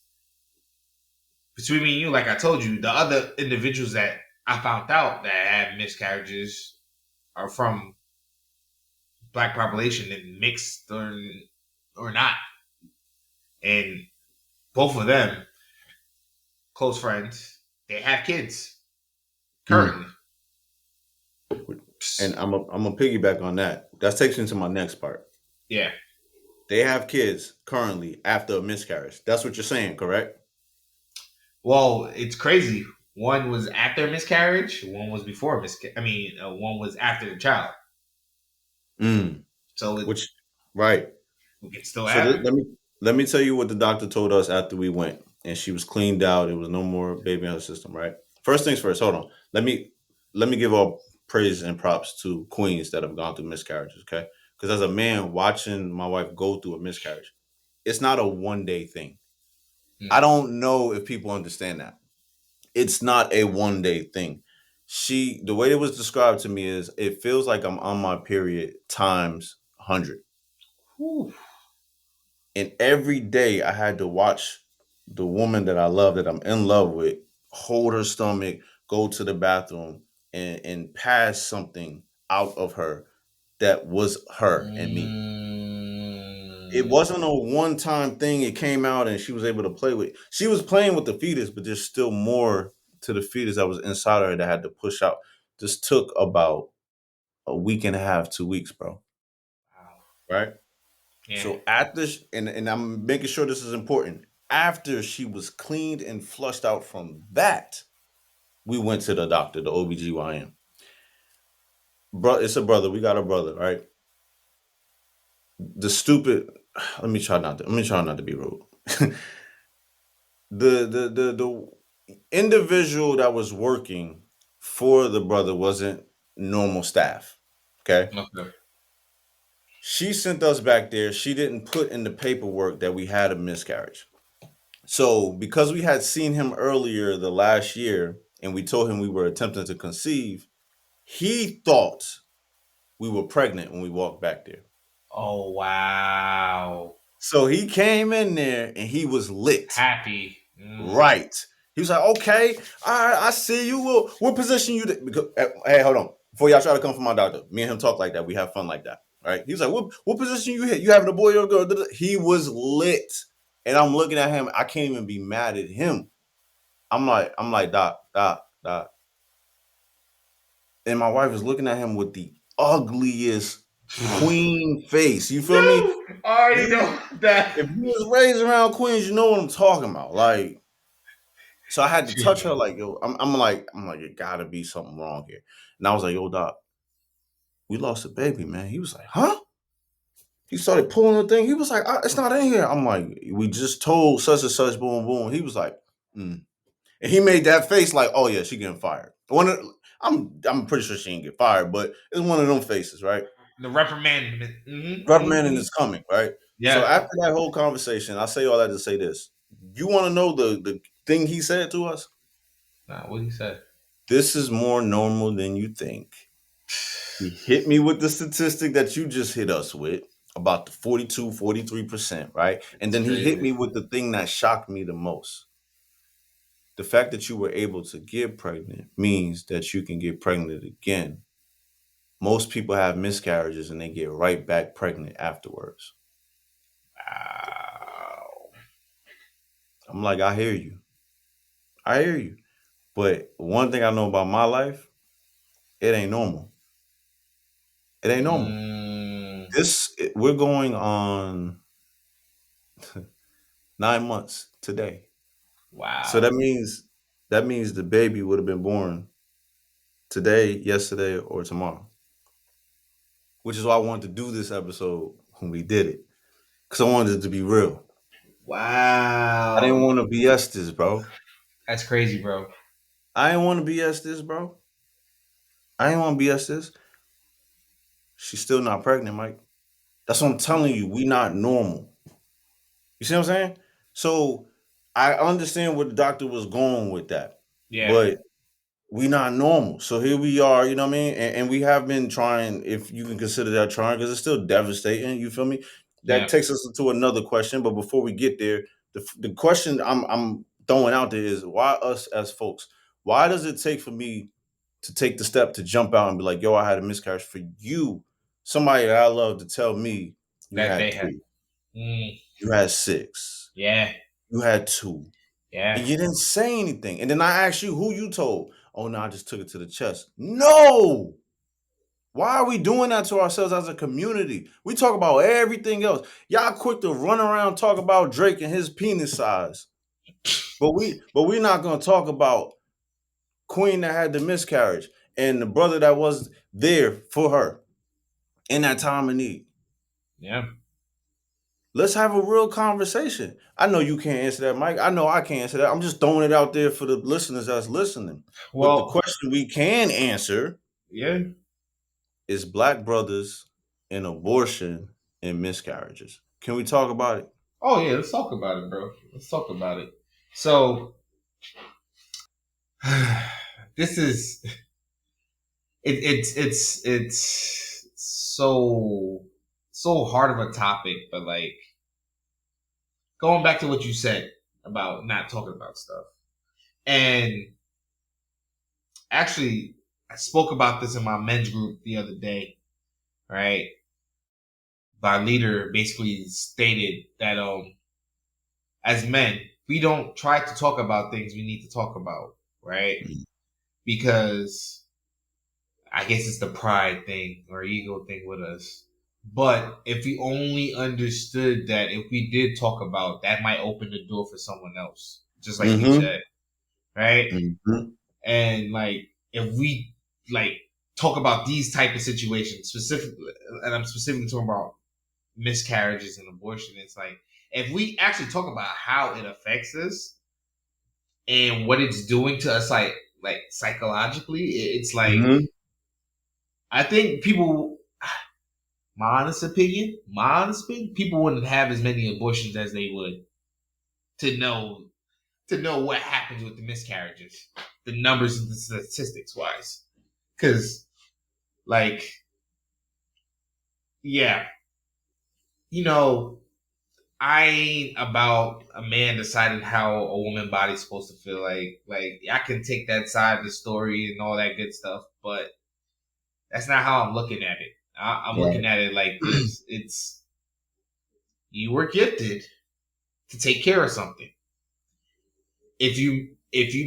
between me and you, like I told you, the other individuals that I found out that had miscarriages are from Black population and mixed or not. And both of them, close friends, they have kids Mm. currently. And I'm a piggyback on that. That takes me to my next part. Yeah. They have kids currently after a miscarriage. That's what you're saying, correct? Well, it's crazy. One was after a miscarriage. One was before miscarriage. One was after the child. Mm. So Which right. it can still So happen. let me tell you what the doctor told us after we went, and she was cleaned out. It was no more baby in her system. Right. First things first. Hold on. Let me give all praise and props to queens that have gone through miscarriages. Okay. Because as a man watching my wife go through a miscarriage, it's not a 1 day thing. I Mm. don't know if people understand that. It's not a 1 day thing. The way it was described to me is it feels like I'm on my period times 100. Whew. And every day I had to watch the woman that I love, that I'm in love with, hold her stomach, go to the bathroom, and pass something out of her that was her and me. It Mm. wasn't a one time thing. It came out and she was able to play with. She was playing with the fetus, but there's still more to the fetus that was inside of her that had to push out. This took about a week and a half, 2 weeks, bro. Wow. Right? Yeah. So after, and I'm making sure this is important. After she was cleaned and flushed out from that, we went to the doctor, the OBGYN. Bro, it's a brother. We got a brother, right? The stupid. Let me try not to be rude. The individual that was working for the brother wasn't normal staff. Okay. Okay. She sent us back there. She didn't put in the paperwork that we had a miscarriage. So, because we had seen him earlier the last year and we told him we were attempting to conceive, he thought we were pregnant when we walked back there. Oh wow. So he came in there and he was lit. Happy. Mm. Right. He was like, okay, all right, I see you. We'll position you. Because, hey, hold on. Before y'all try to come for my doctor, me and him talk like that. We have fun like that. Right. He was like, what position you hit? You having a boy or a girl? He was lit. And I'm looking at him. I can't even be mad at him. I'm like, doc. And my wife is looking at him with the ugliest queen face. You feel me? No, I already You, know that. if you was raised around queens, you know what I'm talking about. Like, so I had to touch her. Like, yo, I'm like, it gotta be something wrong here. And I was like, yo, doc, we lost a baby, man. He was like, huh? He started pulling the thing. He was like, it's not in here. I'm like, we just told such and such, boom, boom. He was like, mm. And he made that face like, oh yeah, she getting fired. I'm pretty sure she didn't get fired, but it's one of them faces, right? The reprimandment. Mm-hmm, Reprimanding mm-hmm. is coming, right? So Yeah. after that whole conversation, I say all that to say this. You want to know the thing he said to us? Nah, what he said. This is more normal than you think. He hit me with the statistic that you just hit us with about the 42, 43%, right? And It's then he hit crazy. me with the thing that shocked me the most. The fact that you were able to get pregnant means that you can get pregnant again. Most people have miscarriages and they get right back pregnant afterwards. Wow. I'm like, I hear you. I hear you. But one thing I know about my life, it ain't normal. It ain't normal. Mm, We're going on 9 months today. So wow. that means the baby would have been born today, yesterday, or tomorrow. Which is why I wanted to do this episode when we did it. Because I wanted it to be real. I Wow. didn't want to BS this, bro. That's crazy, bro. I didn't want to BS this, bro. I didn't want to BS this. She's still not pregnant, Mike. That's what I'm telling you. We not normal. You see what I'm saying? So I understand where the doctor was going with that. Yeah. But we not normal. So here we are, you know what I mean? And we have been trying, if you can consider that trying, because it's still devastating. You feel me? That Yeah. takes us to another question. But before we get there, the question I'm throwing out there is why us as folks? Why does it take for me to take the step to jump out and be like, yo, I had a miscarriage for you, somebody that I love to tell me you That had they had. three, Mm, you had six, yeah. you had two, Yeah. and you didn't say anything. And then I asked you who you told. Oh no, I just took it to the chest. No. Why are we doing that to ourselves as a community? We talk about everything else. Y'all quick to run around talk about Drake and his penis size. But we're not gonna talk about Queen that had the miscarriage and the brother that was there for her in that time of need. Yeah. Let's have a real conversation. I know you can't answer that, Mike. I know I can't answer that. I'm just throwing it out there for the listeners that's listening. But the Well, question we can answer yeah. is black brothers and abortion and miscarriages. Can we talk about it? Oh yeah, let's talk about it, bro. Let's talk about it. So this is it's so hard of a topic, but like going back to what you said about not talking about stuff. And actually I spoke about this in my men's group the other day, right? My leader basically stated that as men, we don't try to talk about things we need to talk about, right? Because I guess it's the pride thing or ego thing with us. But if we only understood that if we did talk about that might open the door for someone else, just like you Mm-hmm. said, right? Mm-hmm. And like if we like talk about these type of situations specifically, and I'm specifically talking about miscarriages and abortion, it's like if we actually talk about how it affects us and what it's doing to us, like psychologically, it's like Mm-hmm. I think people, my honest opinion, people wouldn't have as many abortions as they would to know what happens with the miscarriages, the numbers and the statistics wise. Because, like, yeah, you know, I ain't about a man deciding how a woman body's supposed to feel. Like I can take that side of the story and all that good stuff, but that's not how I'm looking at it. I'm Right. looking at it like this: it's you were gifted to take care of something. If you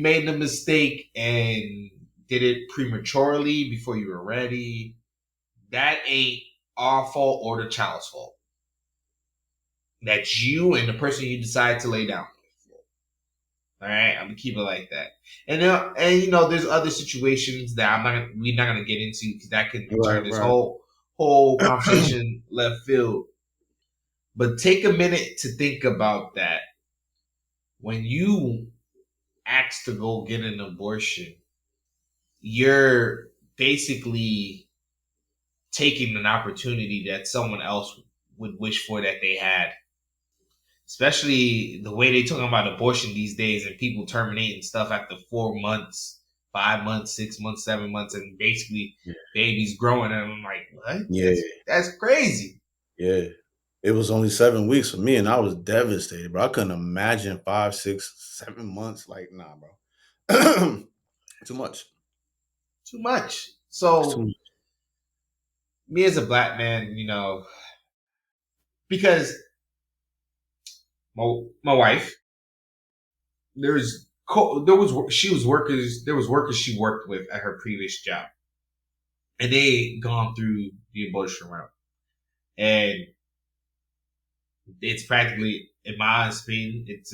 made a mistake and did it prematurely before you were ready, that ain't our fault or the child's fault. That's you and the person you decide to lay down with. All right, I'm gonna keep it like that. And there's other situations that we're not gonna get into because that can turn Right. this Right. whole conversation left field. But take a minute to think about that. When you ask to go get an abortion, you're basically taking an opportunity that someone else would wish for that they had. Especially the way they talking about abortion these days and people terminating stuff after 4 months, 5 months, 6 months, 7 months, and basically babies growing. And I'm like, what? Yeah. That's crazy. Yeah. It was only 7 weeks for me, and I was devastated, bro. I couldn't imagine 5, 6, 7 months. Like, nah, bro. Too much. Too much. It's too So much. me as a black man, because my wife, there was workers she worked with at her previous job, and they gone through the abortion route, and it's practically, in my honest opinion, it's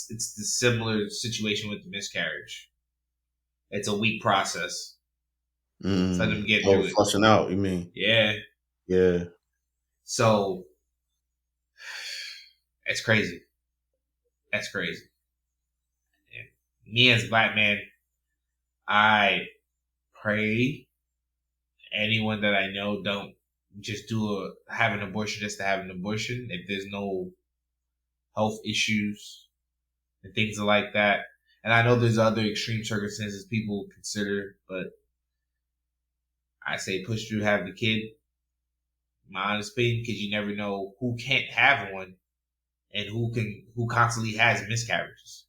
the similar situation with the miscarriage. It's a weak process. Let's let them get Oh, through it. flushing out, you mean? Yeah. Yeah. So it's crazy. That's crazy. And me as a black man, I pray anyone that I know don't just have an abortion just to have an abortion if there's no health issues and things like that. And I know there's other extreme circumstances people consider, but I say push through, have the kid. My honest opinion, because you never know who can't have one and who constantly has miscarriages.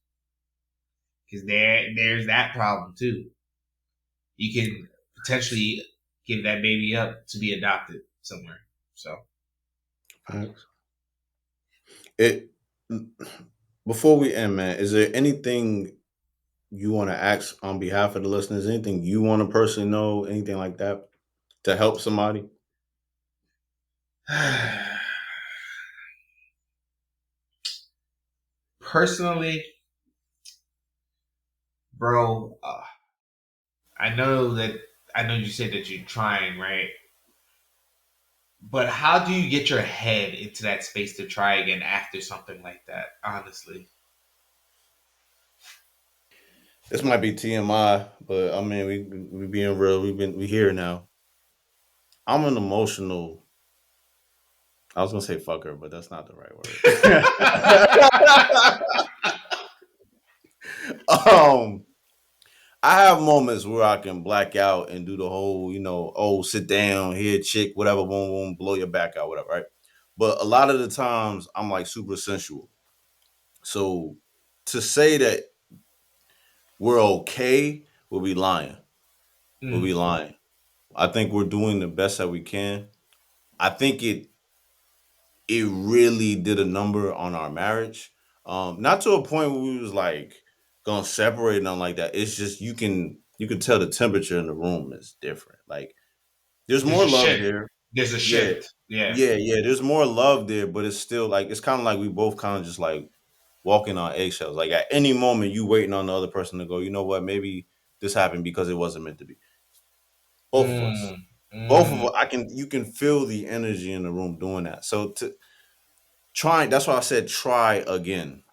Because there's that problem too. You can potentially give that baby up to be adopted somewhere. So Facts. It before we end, man, is there anything you want to ask on behalf of the listeners? Anything you want to personally know? Anything like that to help somebody? personally, bro, I know you said that you're trying, right? But how do you get your head into that space to try again after something like that? Honestly. This might be TMI, but I mean, we being real. We here now. I'm an emotional. I was gonna say fucker, but that's not the right word. I have moments where I can black out and do the whole, oh, sit down, here, chick, whatever, boom, boom, blow your back out, whatever, right? But a lot of the times I'm like super sensual. So to say that we're okay, we'll be lying. We'll be Mm. lying. I think we're doing the best that we can. I think it really did a number on our marriage. Not to a point where we was like gonna separate and nothing like that. It's just you can tell the temperature in the room is different. Like there's There's more a love shift. there. There's a Yeah. shift. Yeah. Yeah. There's more love there, but it's still like it's kind of like we both kind of just like walking on eggshells. Like at any moment you waiting on the other person to go, you know what, maybe this happened because it wasn't meant to be. Both of us. Mm. Both of Mm. us, you can feel the energy in the room doing that. So to trying, that's why I said try again.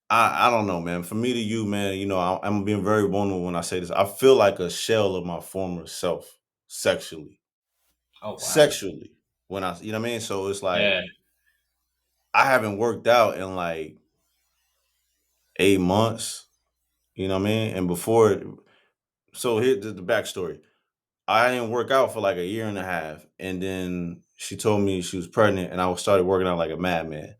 I don't know, man. From me to you, man, I'm being very vulnerable when I say this. I feel like a shell of my former self sexually. Oh wow. Sexually. When you know what I mean? So it's like Yeah. I haven't worked out in like 8 months, you know what I mean? And before, so here's the backstory. I didn't work out for like a year and a half. And then she told me she was pregnant and I started working out like a madman.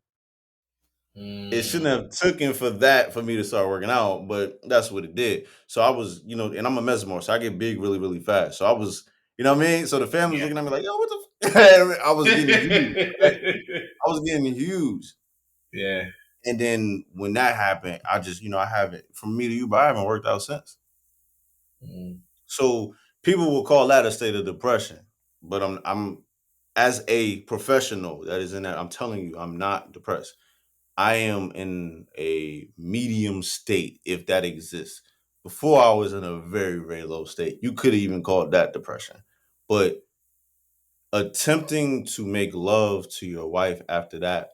It shouldn't Mm. have taken for that for me to start working out, but that's what it did. So I was, and I'm a mesomorph, so I get big really, really fast. So I was, you know what I mean? So the family was Yeah. looking at me like, yo, what the I was getting huge, right? I was getting huge. Yeah. And then when that happened, I just, I haven't, from me to you, but I haven't worked out since. Mm. So people will call that a state of depression. But I'm as a professional that is in that, I'm telling you, I'm not depressed. I am in a medium state, if that exists. Before I was in a very, very low state. You could even call that depression. But attempting to make love to your wife after that,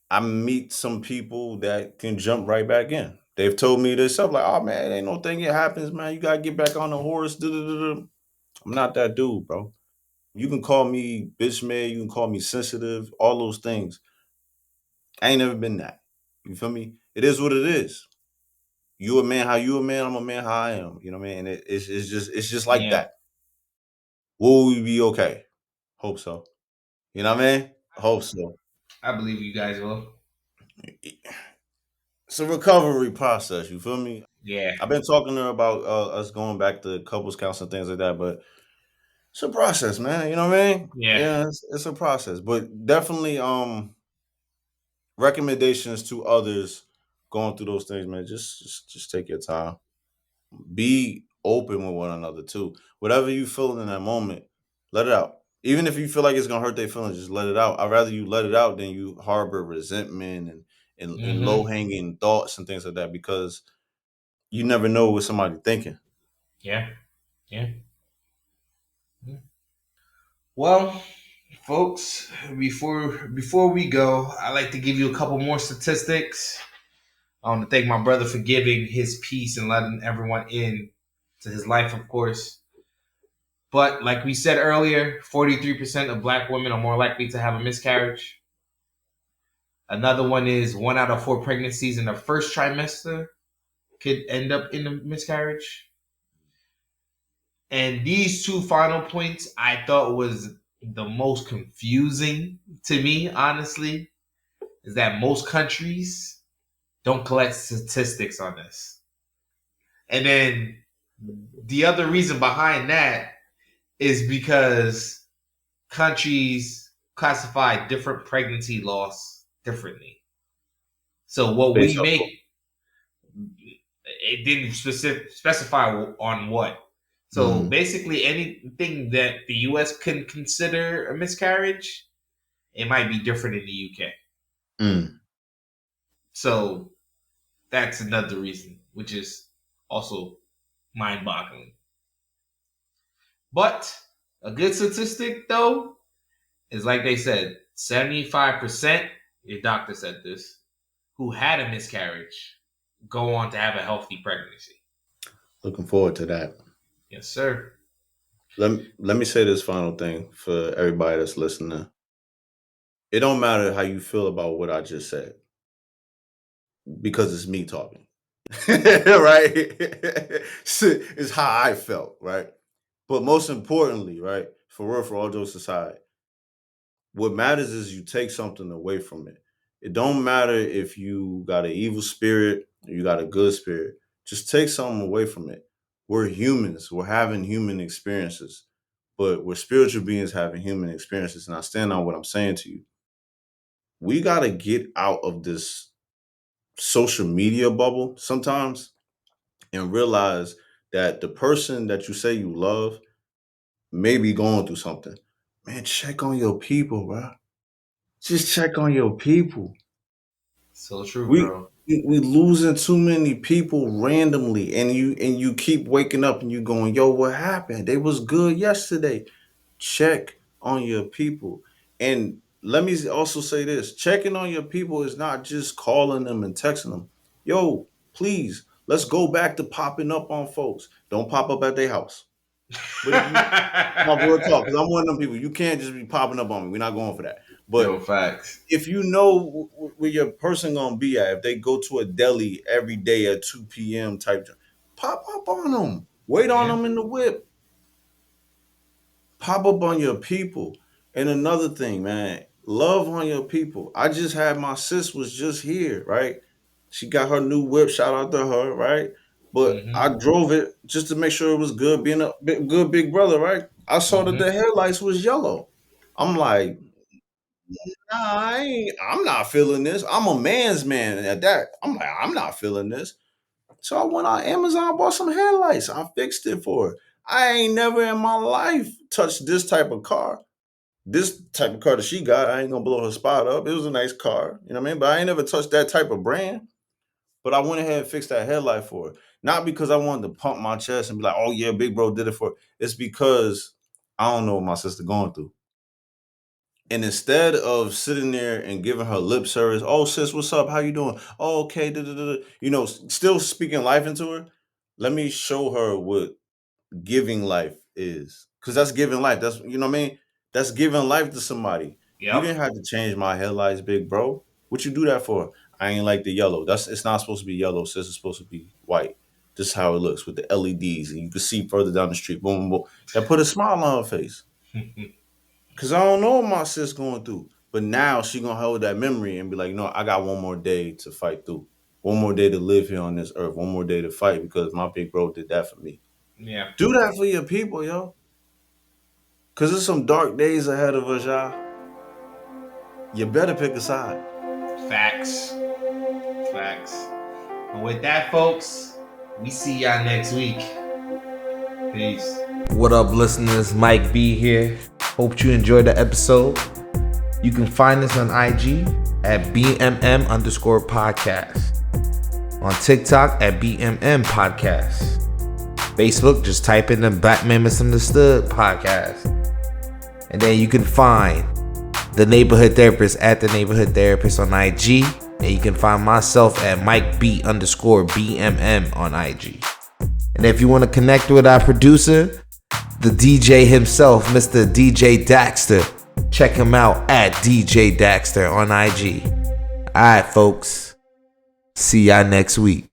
I meet some people that can jump right back in. They've told me this stuff like, oh man, ain't no thing it happens, man. You gotta get back on the horse. I'm not that dude, bro. You can call me bitch man, you can call me sensitive, all those things. I ain't never been that. You feel me? It is what it is. You a man how you a man, I'm a man how I am. You know what I mean? And it's just like Yeah. that. Will we be okay? Hope so. You know what I mean? Hope so. I believe you guys will. It's a recovery process. You feel me? Yeah. I've been talking to her about us going back to couples counseling things like that, but it's a process, man. You know what I mean? Yeah. Yeah, it's a process, but definitely recommendations to others going through those things, man. Just take your time. Be open with one another too. Whatever you feel in that moment, let it out. Even if you feel like it's gonna hurt their feelings, just let it out. I'd rather you let it out than you harbor resentment and low Mm-hmm. hanging thoughts and things like that because you never know what somebody's thinking. Yeah. Yeah. Yeah. Well, folks, before we go, I like to give you a couple more statistics. I want to thank my brother for giving his piece and letting everyone in to his life, of course. But like we said earlier, 43% of black women are more likely to have a miscarriage. Another one is 1 out of 4 pregnancies in the first trimester could end up in a miscarriage. And these two final points I thought was the most confusing to me, honestly, is that most countries don't collect statistics on this. And then the other reason behind that is because countries classify different pregnancy loss differently. So what we Based off make, it didn't specify on what. So mm, basically, anything that the U.S. can consider a miscarriage, it might be different in the U.K. mm. So that's another reason, which is also mind-boggling. But A good statistic, though, is like they said, 75%, your doctor said this, who had a miscarriage go on to have a healthy pregnancy. Looking forward to that. Yes, sir. Let me say this final thing for everybody that's listening. It don't matter how you feel about what I just said, because it's me talking. Right? It's how I felt, right? But most importantly, right, for real, for all jokes aside, what matters is you take something away from it. It don't matter if you got an evil spirit or you got a good spirit. Just take something away from it. We're humans. We're having human experiences, but we're spiritual beings having human experiences. And I stand on what I'm saying to you. We got to get out of this social media bubble sometimes and realize that the person that you say you love may be going through something. Man, check on your people, bro. Just check on your people. So true, We bro. we losing too many people randomly, and you keep waking up and you going, yo, what happened? They was good yesterday. Check on your people. And let me also say this: checking on your people is not just calling them and texting them. Yo, please, let's go back to popping up on folks. Don't pop up at their house. But if you no real talk, because I'm one of them people, you can't just be popping up on me. We're not going for that. Yo, But facts. if you know where your person gonna be at, if they go to a deli every day at 2 p.m. type, pop up on them. Wait on Yeah. them in the whip. Pop up on your people. And another thing, man, love on your people. I just had my sis was just here, right? She got her new whip. Shout out to her, right? But I Mm-hmm. drove it just to make sure it was good, being a good big brother, right? I saw that Mm-hmm. the headlights was yellow. I'm like, nah, I'm not feeling this. I'm a man's man at that. I'm like, I'm not feeling this. So I went on Amazon, bought some headlights. I fixed it for her. I ain't never in my life touched this type of car. This type of car that she got, I ain't gonna blow her spot up. It was a nice car, you know what I mean? But I ain't never touched that type of brand. But I went ahead and fixed that headlight for her. Not because I wanted to pump my chest and be like, oh yeah, big bro did it for her. It's because I don't know what my sister going through. And instead of sitting there and giving her lip service, oh sis, what's up? How you doing? Oh, okay, you know, still speaking life into her. Let me show her what giving life is. Cause that's giving life. That's you know what I mean? That's giving life to somebody. You Yep. didn't have to change my headlights, big bro. What you do that for? I ain't like the yellow. It's not supposed to be yellow, sis. It's supposed to be white. This is how it looks with the LEDs, and you can see further down the street. Boom, boom, boom. That put a smile on her face. Cause I don't know what my sis going through. But now she gonna hold that memory and be like, no, I got one more day to fight through. One more day to live here on this earth. One more day to fight because my big bro did that for me. Yeah. Do that for your people, yo. Cause there's some dark days ahead of us, y'all. You better pick a side. Facts. Facts. And with that, folks, we see y'all next week. Peace. What up, listeners? Mike B here. Hope you enjoyed the episode. You can find us on IG at BMM_podcast. On TikTok at BMM Podcast. Facebook, just type in the Black Man Misunderstood Podcast. And then you can find the Neighborhood Therapist at the Neighborhood Therapist on IG. And you can find myself at MikeB_BMM on IG. And if you want to connect with our producer, the DJ himself, Mr. DJ Daxter, check him out at DJ Daxter on IG. Alright, folks. See y'all next week.